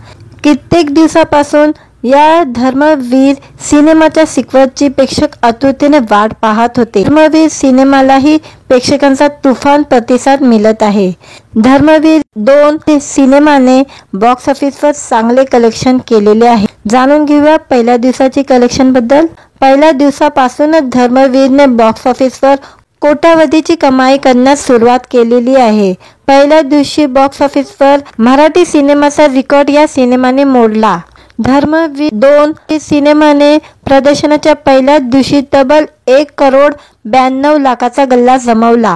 कित्येक दिवसापासून या धर्मवीर सिनेमाच्या सिक्वलची प्रेक्षक आतुरतेने वाट पाहत होते। धर्मवीर सिनेमालाही प्रेक्षकांचा तुफान प्रतिसाद मिळत आहे। धर्मवीर 2 सिनेमाने बॉक्स ऑफिसवर चांगले कलेक्शन केलेले आहे। जाणून घेऊया पहिल्या दिवसाची कलेक्शन बद्दल। पहिल्या दिवसापासूनच धर्मवीरने बॉक्स ऑफिसवर कोट्यावधीची कमाई करण्यास सुरुवात केलेली आहे। पहिल्या दिवशी बॉक्स ऑफिसवर मराठी सिनेमाचा रेकॉर्ड या सिनेमाने मोडला। धर्मवीर 2 सिनेमाने प्रदर्शनाच्या पहिल्याच दिवशी तब्बल 1,92,00,000चा गल्ला जमवला।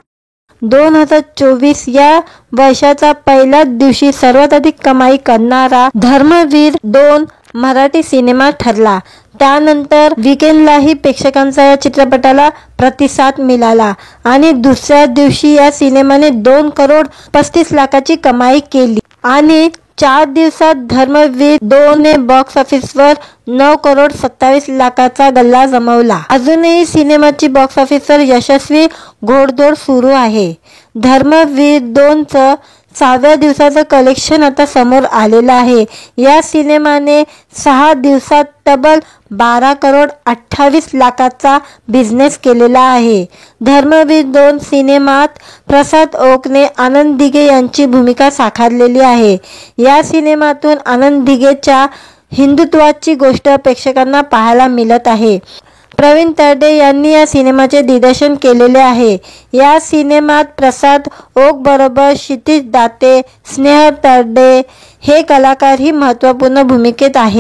2024 या वर्षाचा पहिल्याच दिवशी सर्वात अधिक कमाई करणारा धर्मवीर 2 मराठी सिनेमा ठरला। त्यानंतर वीकेंडलाही प्रेक्षकांचा या चित्रपटाला प्रतिसाद मिळाला आणि दुसऱ्या दिवशी या सिनेमाने 2,35,00,000ची कमाई केली आणि 4 दिवसात धर्मवीर 2 ने बॉक्स ऑफिसवर 9,27,00,000चा गल्ला जमवला। अजूनही सिनेमाची बॉक्स ऑफिसवर यशस्वी घोडदौड सुरू आहे। धर्मवीर 2चं 6व्या दिवसाचं कलेक्शन आता समोर आलेलं आहे। या सिनेमाने 6 दिवसात तब्बल 12,28,00,000चा बिझनेस केलेला आहे। धर्मवीर 2 सिनेमात प्रसाद ओकने आनंद दिघे यांची भूमिका साकारलेली आहे। या सिनेमातून आनंद दिघेच्या हिंदुत्वाची गोष्ट प्रेक्षकांना पाहायला मिळत आहे। प्रवीण तरडे यांनी या सिनेमाचे दिग्दर्शन केलेले आहे। या सिनेमात प्रसाद ओक बरोबर क्षितिज दाते, स्नेह तरडे हे कलाकारही महत्त्वपूर्ण भूमिकेत आहेत।